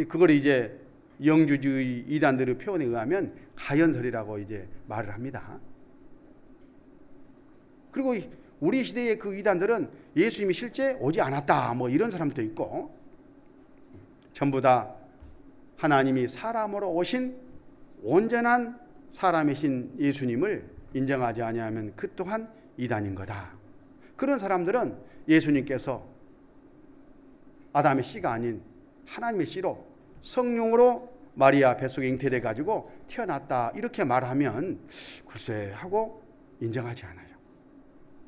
그걸 이제 영주주의 이단들의 표현에 의하면 가연설이라고 이제 말을 합니다. 그리고 우리 시대의 그 이단들은 예수님이 실제 오지 않았다 뭐 이런 사람도 있고, 전부 다 하나님이 사람으로 오신 온전한 사람이신 예수님을 인정하지 아니하면 그 또한 이단인 거다. 그런 사람들은 예수님께서 아담의 씨가 아닌 하나님의 씨로 성령으로 마리아 뱃속에 잉태돼 가지고 태어났다 이렇게 말하면 글쎄 하고 인정하지 않아요.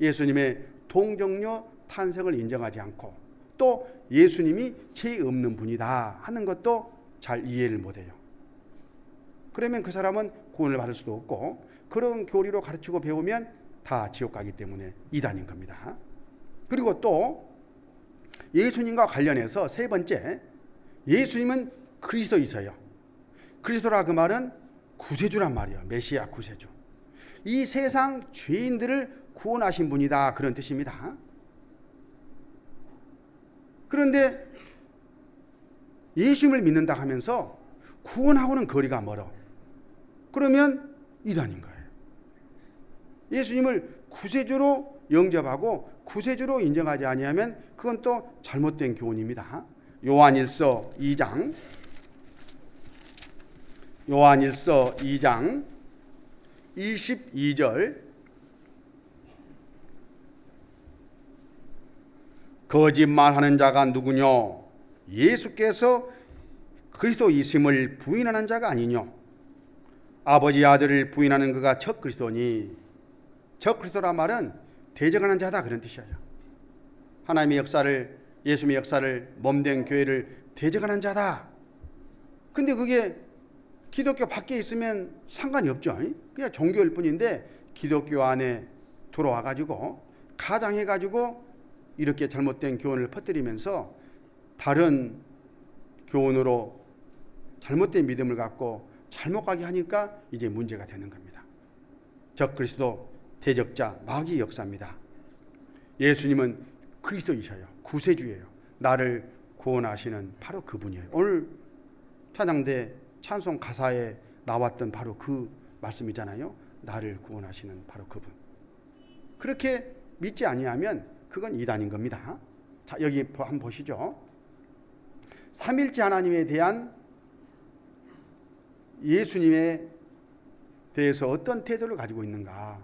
예수님의 동정녀 탄생을 인정하지 않고 또 예수님이 죄 없는 분이다 하는 것도 잘 이해를 못해요. 그러면 그 사람은 구원을 받을 수도 없고, 그런 교리로 가르치고 배우면 다 지옥 가기 때문에 이단인 겁니다. 그리고 또 예수님과 관련해서 세 번째, 예수님은 그리스도이세요. 그리스도라 그 말은 구세주란 말이에요. 메시아 구세주. 이 세상 죄인들을 구원하신 분이다 그런 뜻입니다. 그런데 예수님을 믿는다 하면서 구원하고는 거리가 멀어. 그러면 이단인 거예요. 예수님을 구세주로 영접하고 구세주로 인정하지 아니하면 그건 또 잘못된 교훈입니다. 요한일서 2장 22절 거짓말하는 자가 누구뇨? 예수께서 그리스도이심을 부인하는 자가 아니뇨? 아버지 아들을 부인하는 그가 첫 그리스도니. 첫 그리스도란 말은 대적하는 자다 그런 뜻이에요. 하나님의 역사를, 예수님의 역사를, 몸된 교회를 대적하는 자다. 근데 그게 기독교 밖에 있으면 상관이 없죠. 그냥 종교일 뿐인데 기독교 안에 들어와 가지고 가장해 가지고 이렇게 잘못된 교훈을 퍼뜨리면서 다른 교훈으로 잘못된 믿음을 갖고 잘못 가게 하니까 이제 문제가 되는 겁니다. 적그리스도, 대적자, 마귀의 역사입니다. 예수님은 그리스도이셔요. 구세주예요. 나를 구원하시는 바로 그분이에요. 오늘 찬양대 찬송 가사에 나왔던 바로 그 말씀이잖아요. 나를 구원하시는 바로 그분. 그렇게 믿지 아니하면 그건 이단인 겁니다. 자, 여기 한번 보시죠. 삼일째 하나님에 대한 예수님에 대해서 어떤 태도를 가지고 있는가.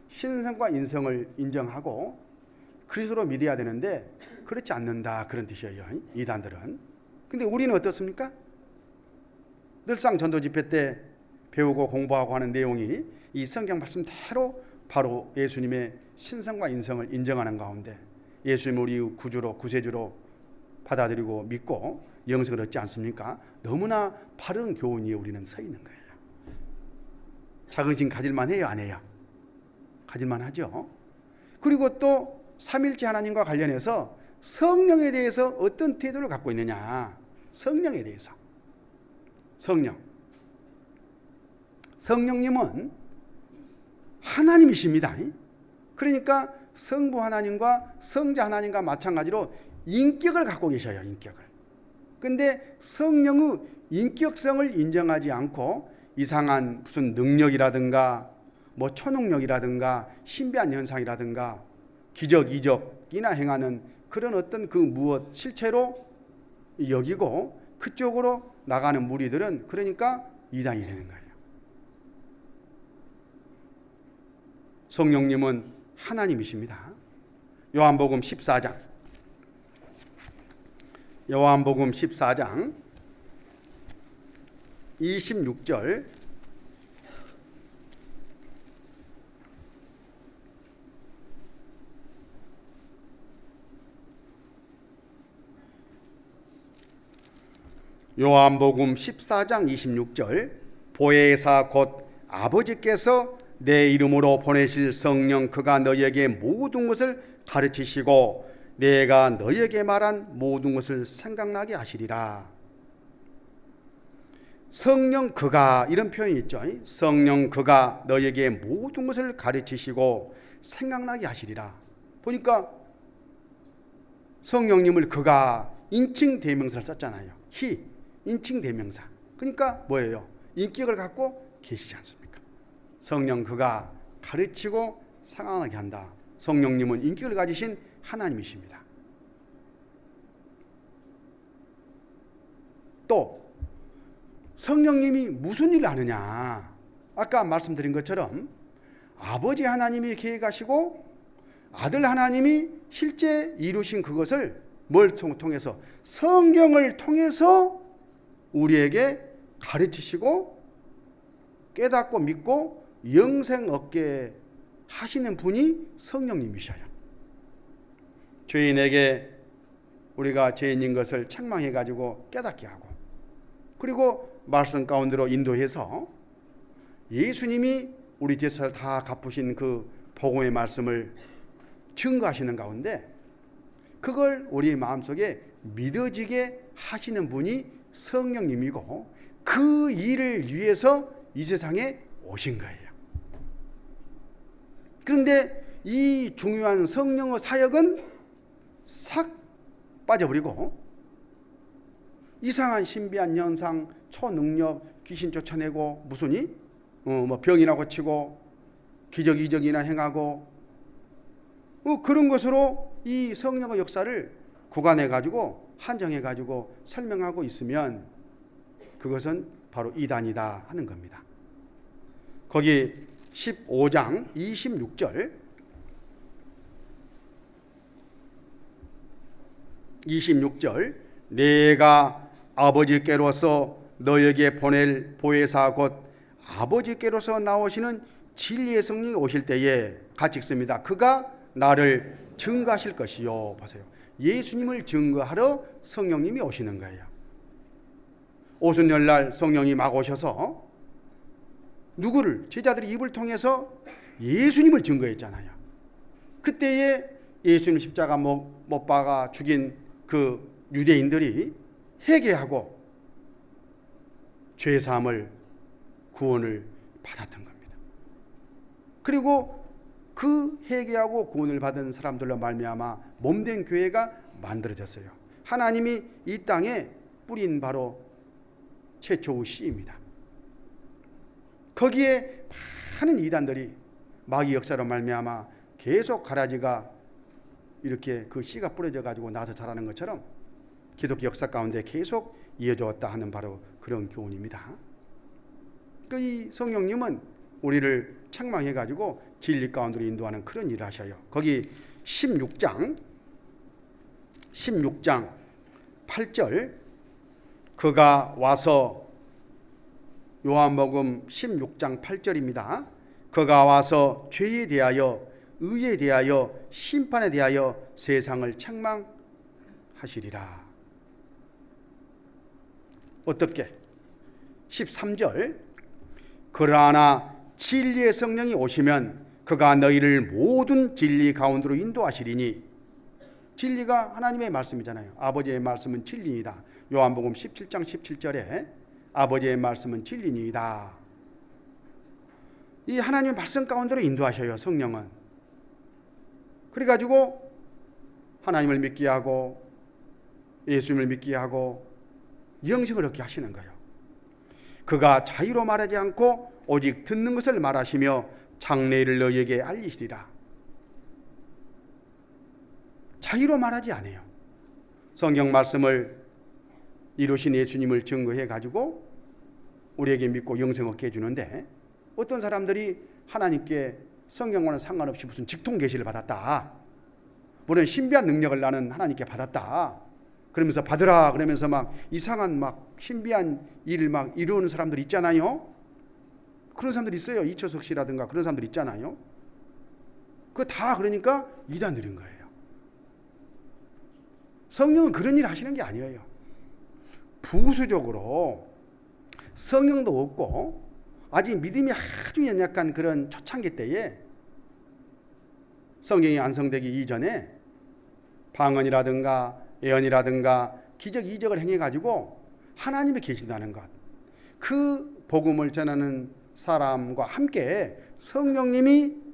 신성과 인성을 인정하고 그리스도로 믿어야 되는데 그렇지 않는다 그런 뜻이에요. 이단들은. 근데 우리는 어떻습니까? 늘상 전도 집회 때 배우고 공부하고 하는 내용이 이 성경 말씀대로 바로 예수님의 신성과 인성을 인정하는 가운데 예수님을 우리 구주로 구세주로 받아들이고 믿고 영생을 얻지 않습니까? 너무나 바른 교훈 위에 우리는 서 있는 거예요. 자긍심 가질만 해요, 안 해요? 가질만 하죠. 그리고 또 삼일째 하나님과 관련해서 성령에 대해서 어떤 태도를 갖고 있느냐. 성령에 대해서. 성령님은 하나님이십니다. 그러니까 성부 하나님과 성자 하나님과 마찬가지로 인격을 갖고 계셔요. 인격을. 근데 성령의 인격성을 인정하지 않고 이상한 무슨 능력이라든가 뭐 초능력이라든가 신비한 현상이라든가 기적 이적이나 행하는 그런 어떤 그 무엇 실체로 여기고 그쪽으로 나가는 무리들은 그러니까 이단이 되는 거예요. 성령님은 하나님이십니다. 요한복음 14장 26절 요한복음 14장 26절 보혜사 곧 아버지께서 내 이름으로 보내실 성령 그가 너희에게 모든 것을 가르치시고 내가 너희에게 말한 모든 것을 생각나게 하시리라. 성령 그가, 이런 표현이 있죠. 성령 그가 너희에게 모든 것을 가르치시고 생각나게 하시리라. 보니까 성령님을 그가 인칭 대명사를 썼잖아요. 히, 인칭 대명사. 그러니까 뭐예요? 인격을 갖고 계시지 않습니까? 성령 그가 가르치고 생각나게 한다. 성령님은 인격을 가지신 하나님이십니다. 또 성령님이 무슨 일을 하느냐? 아까 말씀드린 것처럼 아버지 하나님이 계획하시고 아들 하나님이 실제 이루신 그것을 뭘 통해서? 성경을 통해서 우리에게 가르치시고 깨닫고 믿고 영생 얻게 하시는 분이 성령님이셔요. 죄인에게 우리가 죄인인 것을 책망해 가지고 깨닫게 하고, 그리고 말씀 가운데로 인도해서 예수님이 우리 죄를 다 갚으신 그 복음의 말씀을 증거하시는 가운데 그걸 우리 마음속에 믿어지게 하시는 분이 성령님이고, 그 일을 위해서 이 세상에 오신 거예요. 그런데 이 중요한 성령의 사역은 싹 빠져버리고 이상한 신비한 현상, 초능력, 귀신 쫓아내고 무슨이 병이나 고치고 기적 이적이나 행하고 그런 것으로 이 성령의 역사를 구간해 가지고 한정해 가지고 설명하고 있으면 그것은 바로 이단이다 하는 겁니다. 거기 15장 26절 내가 아버지께로서 너에게 보낼 보혜사 곧 아버지께로서 나오시는 진리의 성령이 오실 때에 같이 읽습니다. 그가 나를 증거하실 것이요. 보세요. 예수님을 증거하러 성령님이 오시는 거예요. 오순절날 성령이 막 오셔서 누구를? 제자들의 입을 통해서 예수님을 증거했잖아요. 그때에 예수님 십자가 못 박아 죽인 그 유대인들이 회개하고 죄사함을 구원을 받았던 겁니다. 그리고 그 회개하고 구원을 받은 사람들로 말미암아 몸된 교회가 만들어졌어요. 하나님이 이 땅에 뿌린 바로 최초의 씨입니다. 거기에 많은 이단들이 마귀 역사로 말미암아 계속 가라지가 이렇게 그 씨가 뿌려져 가지고 나서 자라는 것처럼 기독교 역사 가운데 계속 이어져 왔다 하는 바로 그런 교훈입니다. 그 이 성령님은 우리를 책망해 가지고 진리 가운데로 인도하는 그런 일을 하셔요. 거기 16장 8절 그가 와서, 요한복음 16장 8절입니다. 그가 와서 죄에 대하여 의에 대하여 심판에 대하여 세상을 책망하시리라. 어떻게? 13절 그러나 진리의 성령이 오시면 그가 너희를 모든 진리 가운데로 인도하시리니, 진리가 하나님의 말씀이잖아요. 아버지의 말씀은 진리이다. 요한복음 17장 17절에 아버지의 말씀은 진리니이다. 이 하나님의 말씀 가운데로 인도하셔요. 성령은. 그래가지고 하나님을 믿게 하고 예수님을 믿게 하고 영생을 얻게 하시는 거예요. 그가 자유로 말하지 않고 오직 듣는 것을 말하시며 장래를 너희에게 알리시리라. 자유로 말하지 않아요. 성경 말씀을 이루신 예수님을 증거해 가지고 우리에게 믿고 영생 얻게 해주는데, 어떤 사람들이 하나님께 성경과는 상관없이 무슨 직통 계시를 받았다, 물론 신비한 능력을 나는 하나님께 받았다 그러면서 받으라 그러면서 막 이상한 막 신비한 일을 막 이루는 사람들 있잖아요. 그런 사람들 있어요. 이초석 씨라든가 그런 사람들 있잖아요. 그거 다 그러니까 이단들인 거예요. 성령은 그런 일 하시는 게 아니에요. 부수적으로 성령도 없고 아직 믿음이 아주 연약한 그런 초창기 때에 성경이 완성되기 이전에 방언이라든가 예언이라든가 기적 이적을 행해가지고 하나님이 계신다는 것, 그 복음을 전하는 사람과 함께 성령님이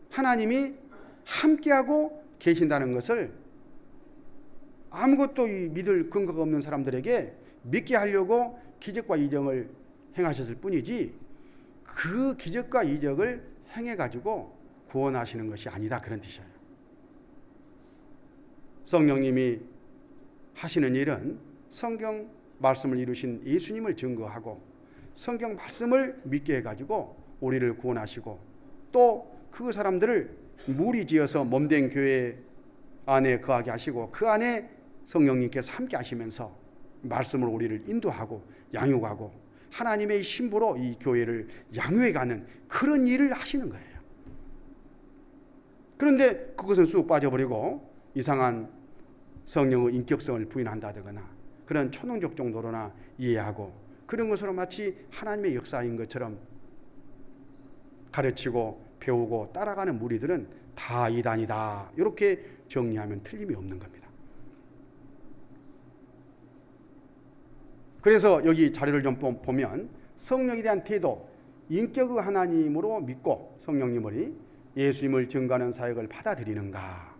하나님이 함께하고 계신다는 것을 아무것도 믿을 근거가 없는 사람들에게 믿게 하려고 기적과 이적을 행하셨을 뿐이지 그 기적과 이적을 행해가지고 구원하시는 것이 아니다, 그런 뜻이에요. 성령님이 하시는 일은 성경 말씀을 이루신 예수님을 증거하고 성경 말씀을 믿게 해가지고 우리를 구원하시고 또 그 사람들을 무리지어서 몸된 교회 안에 거하게 하시고 그 안에 성령님께서 함께 하시면서 말씀을 우리를 인도하고 양육하고 하나님의 신부로 이 교회를 양육해가는 그런 일을 하시는 거예요. 그런데 그것은 쑥 빠져버리고 이상한 성령의 인격성을 부인한다거나 그런 초능력 정도로나 이해하고 그런 것으로 마치 하나님의 역사인 것처럼 가르치고 배우고 따라가는 무리들은 다 이단이다, 이렇게 정리하면 틀림이 없는 겁니다. 그래서 여기 자료를 좀 보면 성령에 대한 태도, 인격의 하나님으로 믿고 성령님을 예수님을 증거하는 사역을 받아들이는가,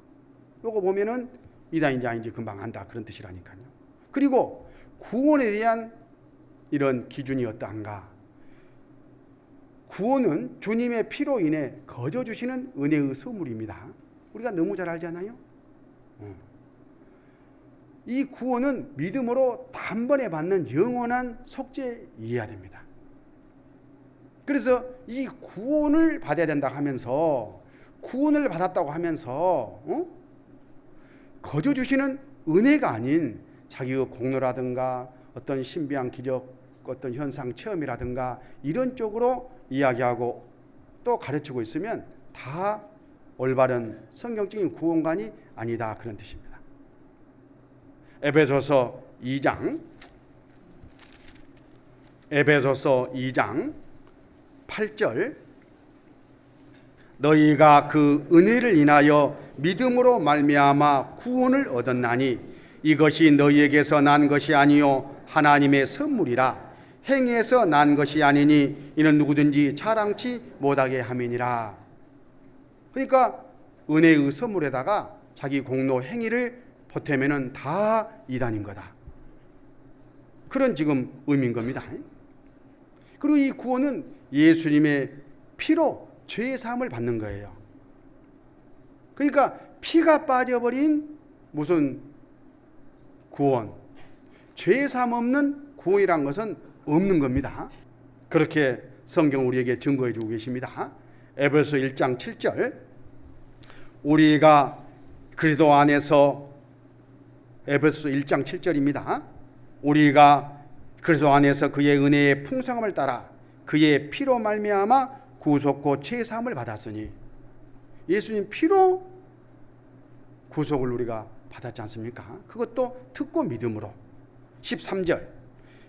요거 보면은 이단인지 아닌지 금방 안다, 그런 뜻이라니까요. 그리고 구원에 대한 이런 기준이 어떠한가. 구원은 주님의 피로 인해 거저 주시는 은혜의 선물입니다. 우리가 너무 잘 알잖아요. 이 구원은 믿음으로 단번에 받는 영원한 속죄이어야 됩니다. 그래서 이 구원을 받아야 된다 하면서 구원을 받았다고 하면서 거저 주시는 은혜가 아닌 자기의 공로라든가 어떤 신비한 기적, 어떤 현상 체험이라든가 이런 쪽으로 이야기하고 또 가르치고 있으면 다 올바른 성경적인 구원관이 아니다, 그런 뜻입니다. 에베소서 2장 8절, 너희가 그 은혜를 인하여 믿음으로 말미암아 구원을 얻었나니 이것이 너희에게서 난 것이 아니요 하나님의 선물이라. 행위에서 난 것이 아니니 이는 누구든지 자랑치 못하게 함이니라. 그러니까 은혜의 선물에다가 자기 공로 행위를 보태면은 다 이단인 거다, 그런 지금 의미인 겁니다. 그리고 이 구원은 예수님의 피로 죄의 사함을 받는 거예요. 그러니까 피가 빠져버린 무슨 구원, 죄의 사함 없는 구원이란 것은 없는 겁니다. 그렇게 성경 우리에게 증거해 주고 계십니다. 에베소 1장 7절, 우리가 그리스도 안에서, 에베소 1장 7절입니다. 우리가 그리스도 안에서 그의 은혜의 풍성함을 따라 그의 피로 말미암아 구속고 죄 사함을 받았으니, 예수님 피로 구속을 우리가 받았지 않습니까? 그것도 듣고 믿음으로. 13절,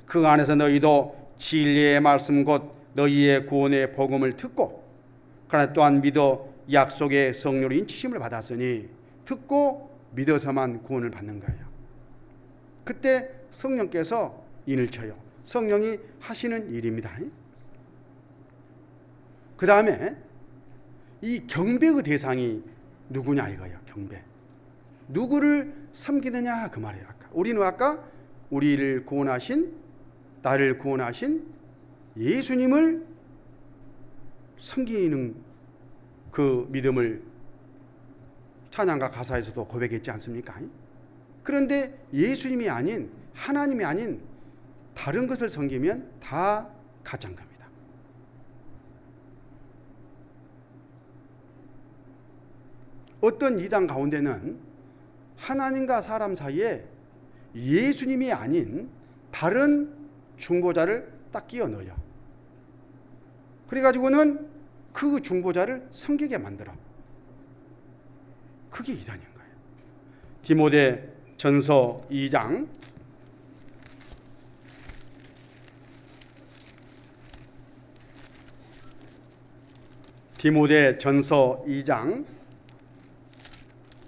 그 안에서 너희도 진리의 말씀 곧 너희의 구원의 복음을 듣고 그러나 또한 믿어 약속의 성령으로 인치심을 받았으니, 듣고 믿어서만 구원을 받는 거예요. 그때 성령께서 인을 쳐요. 성령이 하시는 일입니다. 그 다음에 이 경배의 대상이 누구냐 이거예요. 경배. 누구를 섬기느냐 그 말이에요. 우리는 아까 우리를 구원하신, 나를 구원하신 예수님을 섬기는 그 믿음을 찬양과 가사에서도 고백했지 않습니까? 그런데 예수님이 아닌, 하나님이 아닌 다른 것을 섬기면 다 가짜인 겁니다. 어떤 이단 가운데는 하나님과 사람 사이에 예수님이 아닌 다른 중보자를 딱 끼워 넣어요. 그래가지고는 그 중보자를 섬기게 만들어. 그게 이단인 거예요. 디모데 전서 2장 디모데 전서 2장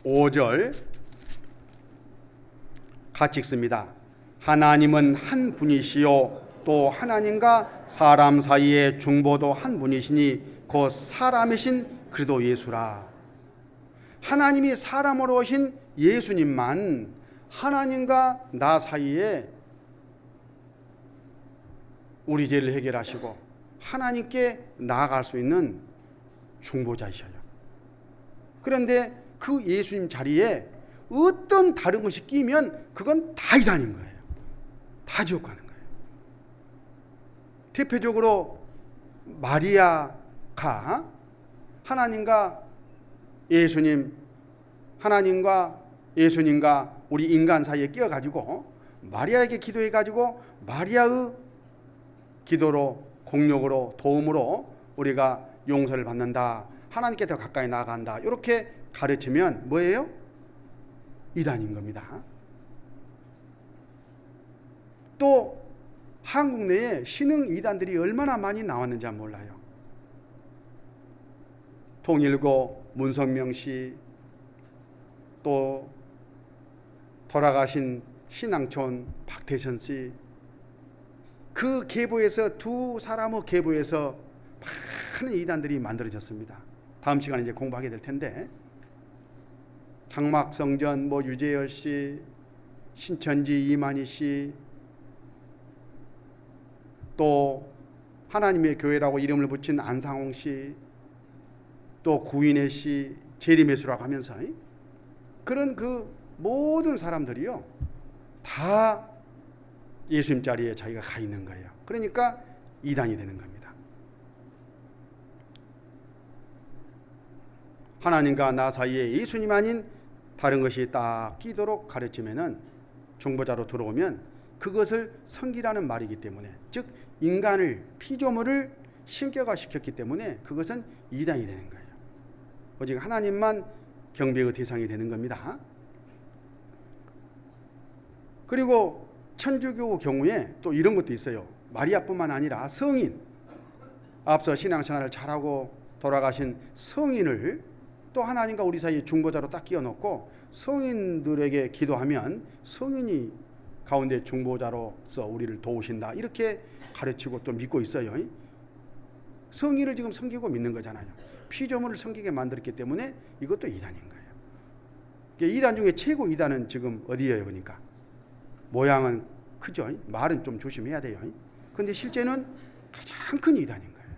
5절 같이 읽습니다. 하나님은 한 분이시요 또 하나님과 사람 사이의 중보도 한 분이시니 곧 사람이신 그리스도 예수라. 하나님이 사람으로 오신 예수님만 하나님과 나 사이에 우리 죄를 해결하시고 하나님께 나아갈 수 있는 중보자이셔요. 그런데 그 예수님 자리에 어떤 다른 것이 끼면 그건 다 이단인 거예요. 다 지옥 가는 거예요. 대표적으로 마리아가 하나님과 예수님과 우리 인간 사이에 끼어가지고 마리아에게 기도해가지고 마리아의 기도로 공력으로 도움으로 우리가 용서를 받는다. 하나님께 더 가까이 나아간다. 이렇게 가르치면 뭐예요? 이단인 겁니다. 또 한국 내에 신흥 이단들이 얼마나 많이 나왔는지 몰라요. 통일고 문성명 씨, 또 돌아가신 신앙촌 박태선 씨, 그 계보에서 두 사람의 계보에서 많은 이단들이 만들어졌습니다. 다음 시간에 이제 공부하게 될 텐데, 장막성전 유재열 씨, 신천지 이만희 씨, 또 하나님의 교회라고 이름을 붙인 안상홍 씨, 또 구인혜 씨, 재림예수라고 하면서 그런 그 모든 사람들이요 다 예수님 자리에 자기가 가 있는 거예요. 그러니까 이단이 되는 겁니다. 하나님과 나 사이에 예수님 아닌 다른 것이 딱 끼도록 가르치면은 중보자로 들어오면 그것을 성기라는 말이기 때문에, 즉 인간을 피조물을 신격화 시켰기 때문에 그것은 이단이 되는 거예요. 오직 하나님만 경배의 대상이 되는 겁니다. 그리고 천주교 경우에 또 이런 것도 있어요. 마리아뿐만 아니라 성인, 앞서 신앙생활을 잘하고 돌아가신 성인을 또 하나님과 우리 사이에 중보자로 딱 끼워놓고 성인들에게 기도하면 성인이 가운데 중보자로서 우리를 도우신다. 이렇게 가르치고 또 믿고 있어요. 성인을 지금 섬기고 믿는 거잖아요. 피조물을 섬기게 만들었기 때문에 이것도 이단인 거예요. 이단 중에 최고 이단은 지금 어디예요? 그러니까 모양은 크죠. 말은 좀 조심해야 돼요. 그런데 실제는 가장 큰 이단인 거예요.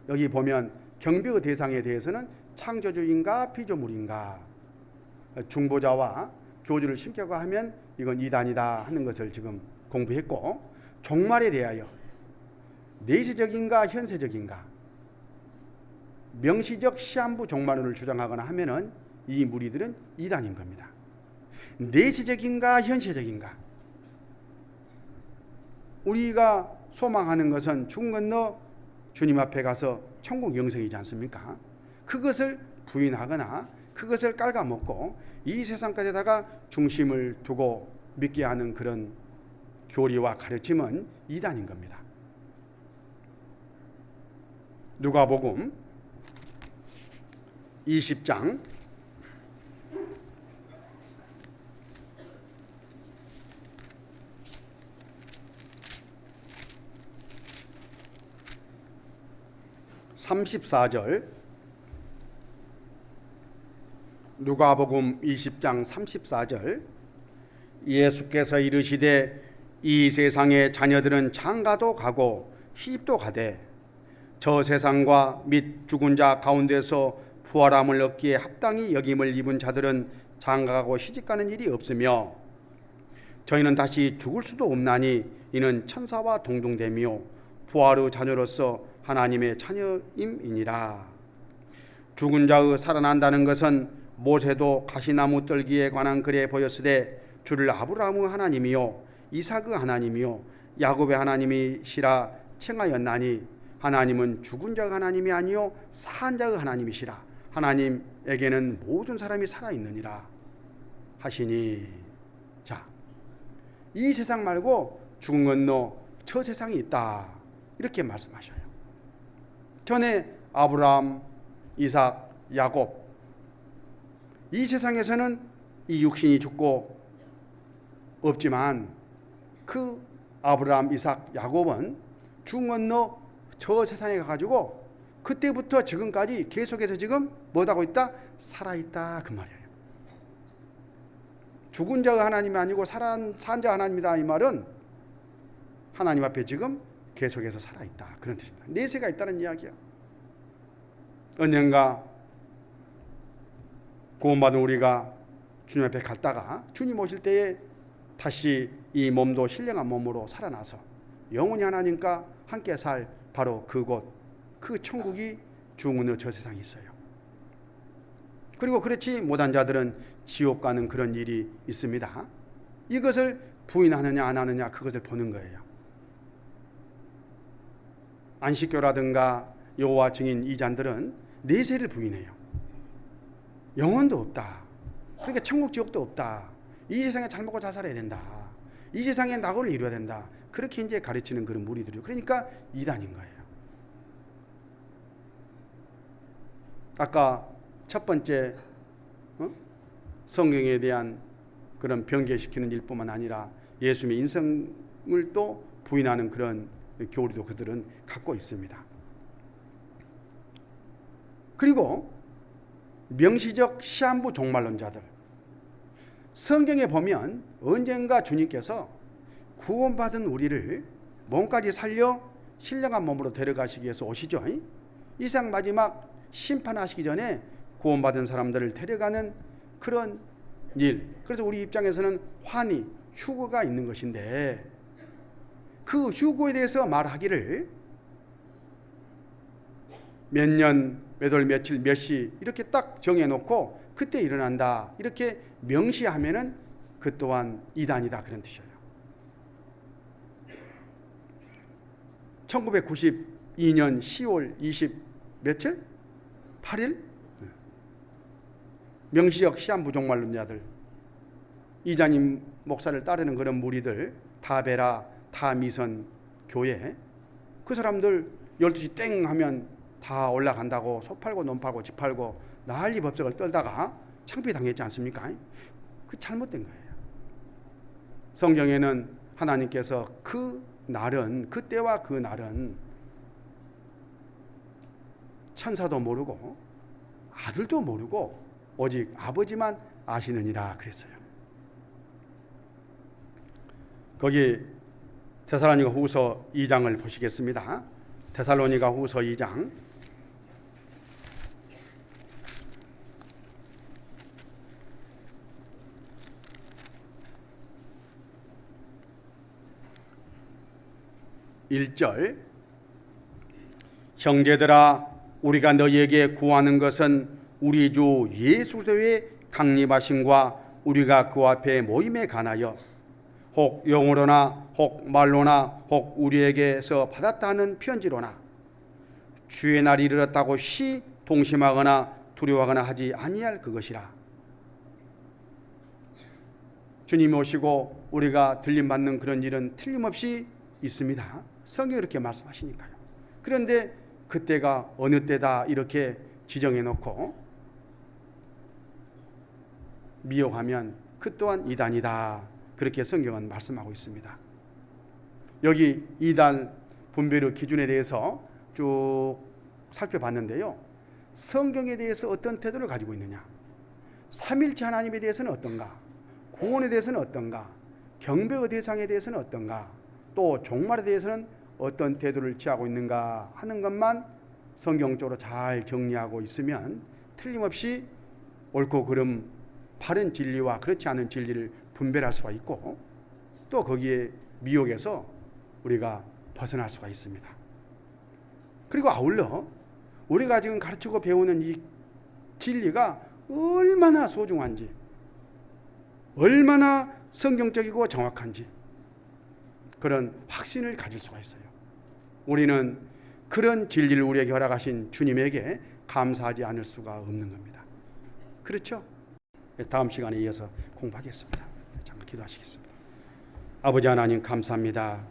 여기 보면 경배의 대상에 대해서는 창조주인가 피조물인가, 중보자와 교주를 신격화하면 이건 이단이다 하는 것을 지금 공부했고, 종말에 대하여 내시적인가 현세적인가, 명시적 시한부 종말론을 주장하거나 하면은 이 무리들은 이단인 겁니다. 내시적인가 현세적인가, 우리가 소망하는 것은 죽음 건너 주님 앞에 가서 천국 영생이지 않습니까? 그것을 부인하거나 그것을 깔아먹고 이 세상까지다가 중심을 두고 믿게 하는 그런 교리와 가르침은 이단인 겁니다. 누가복음 20장 34절, 누가복음 20장 34절, 예수께서 이르시되 이 세상의 자녀들은 장가도 가고 시집도 가되 저 세상과 및 죽은 자 가운데서 부활함을 얻기에 합당히 여김을 입은 자들은 장가가고 시집가는 일이 없으며 저희는 다시 죽을 수도 없나니 이는 천사와 동등되며 부활의 자녀로서 하나님의 자녀임이니라. 죽은 자의 살아난다는 것은 모세도 가시나무 떨기에 관한 글에 보였으되 주를 아브라함의 하나님이요 이삭의 하나님이요 야곱의 하나님이시라 칭하였나니 하나님은 죽은 자의 하나님이 아니요 산 자의 하나님이시라. 하나님에게는 모든 사람이 살아있느니라 하시니. 자, 이 세상 말고 죽은 건너 저 세상이 있다, 이렇게 말씀하셔요. 전에 아브라함, 이삭, 야곱, 이 세상에서는 이 육신이 죽고 없지만 그 아브라함, 이삭, 야곱은 중 건너 저 세상에 가가지고 그때부터 지금까지 계속해서 지금 뭐하고 있다? 살아있다 그 말이에요. 죽은 자가 하나님이 아니고 산 자 하나님이다 이 말은 하나님 앞에 지금 계속해서 살아있다 그런 뜻입니다. 내세가 있다는 이야기야. 언젠가 구원받은 우리가 주님 앞에 갔다가 주님 오실 때에 다시 이 몸도 신령한 몸으로 살아나서 영원히 하나님과 함께 살 바로 그곳, 그 천국이 중은의 저 세상에 있어요. 그리고 그렇지 못한 자들은 지옥 가는 그런 일이 있습니다. 이것을 부인하느냐 안 하느냐 그것을 보는 거예요. 안식교라든가 여호와 증인 이잔들은 내세를 부인해요. 영혼도 없다. 그러니까 천국 지옥도 없다. 이 세상에 잘 먹고 잘 살아야 된다. 이 세상에 낙원을 이루어야 된다. 그렇게 이제 가르치는 그런 무리들이요. 그러니까 이단인 거예요. 아까 첫 번째 성경에 대한 그런 변개시키는 일뿐만 아니라 예수님의 인성을 또 부인하는 그런 교리도 그들은 갖고 있습니다. 그리고 명시적 시한부 종말론자들, 성경에 보면 언젠가 주님께서 구원받은 우리를 몸까지 살려 신령한 몸으로 데려가시기 위해서 오시죠. 이 세상 마지막 심판하시기 전에 구원받은 사람들을 데려가는 그런 일. 그래서 우리 입장에서는 환희, 휴거가 있는 것인데 그 휴거에 대해서 말하기를 몇 년, 몇 월, 며칠, 몇 시 이렇게 딱 정해놓고 그때 일어난다 이렇게 명시하면은 그 또한 이단이다 그런 뜻이에요. 1992년 10월 20 며칠? 8일? 명시적 시한부 종말론자들, 이장님 목사를 따르는 그런 무리들, 다베라, 다미선 교회, 그 사람들 12시 땡 하면 다 올라간다고 소 팔고 논 팔고 집 팔고 난리 법석을 떨다가 창피당했지 않습니까? 그 잘못된 거예요. 성경에는 하나님께서 그 날은, 그때와 그 날은 천사도 모르고 아들도 모르고 오직 아버지만 아시느니라 그랬어요. 거기 데살로니가 후서 2장을 보시겠습니다. 데살로니가 후서 2장 1절, 형제들아 우리가 너희에게 구하는 것은 우리 주 예수 그리스도의 강림하심과 우리가 그 앞에 모임에 관하여 혹 영으로나 혹 말로나 혹 우리에게서 받았다 하는 편지로나 주의 날이 이르렀다고 시 동심하거나 두려워하거나 하지 아니할 그것이라. 주님이 오시고 우리가 들림받는 그런 일은 틀림없이 있습니다. 성경이 이렇게 말씀하시니까요. 그런데 그때가 어느 때다 이렇게 지정해 놓고 미혹하면 그 또한 이단이다. 그렇게 성경은 말씀하고 있습니다. 여기 이단 분별의 기준에 대해서 쭉 살펴봤는데요. 성경에 대해서 어떤 태도를 가지고 있느냐, 삼일체 하나님에 대해서는 어떤가, 구원에 대해서는 어떤가, 경배의 대상에 대해서는 어떤가, 또 종말에 대해서는 어떤 태도를 취하고 있는가 하는 것만 성경적으로 잘 정리하고 있으면 틀림없이 옳고 그름, 바른 진리와 그렇지 않은 진리를 분별할 수가 있고 또 거기에 미혹에서 우리가 벗어날 수가 있습니다. 그리고 아울러 우리가 지금 가르치고 배우는 이 진리가 얼마나 소중한지, 얼마나 성경적이고 정확한지 그런 확신을 가질 수가 있어요. 우리는 그런 진리를 우리에게 허락하신 주님에게 감사하지 않을 수가 없는 겁니다. 그렇죠? 다음 시간에 이어서 공부하겠습니다. 잠깐 기도하시겠습니다. 아버지 하나님 감사합니다.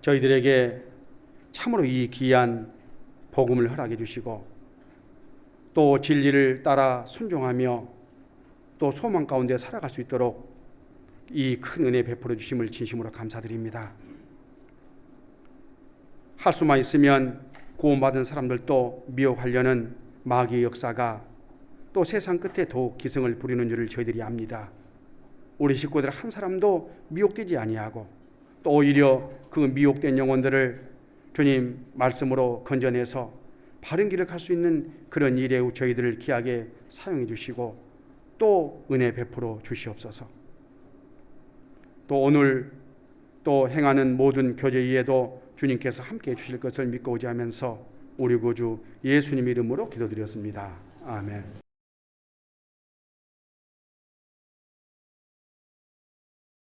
저희들에게 참으로 이 귀한 복음을 허락해 주시고 또 진리를 따라 순종하며 또 소망 가운데 살아갈 수 있도록 이 큰 은혜 베풀어 주심을 진심으로 감사드립니다. 할 수만 있으면 구원받은 사람들도 미혹하려는 마귀의 역사가 또 세상 끝에 더욱 기승을 부리는 줄을 저희들이 압니다. 우리 식구들 한 사람도 미혹되지 아니하고 또 오히려 그 미혹된 영혼들을 주님 말씀으로 건져내서 바른 길을 갈 수 있는 그런 일에 저희들을 귀하게 사용해 주시고 또 은혜 베풀어 주시옵소서. 또 오늘 또 행하는 모든 교제위에도 주님께서 함께해 주실 것을 믿고 의지하면서 우리 구주 예수님 이름으로 기도드렸습니다. 아멘.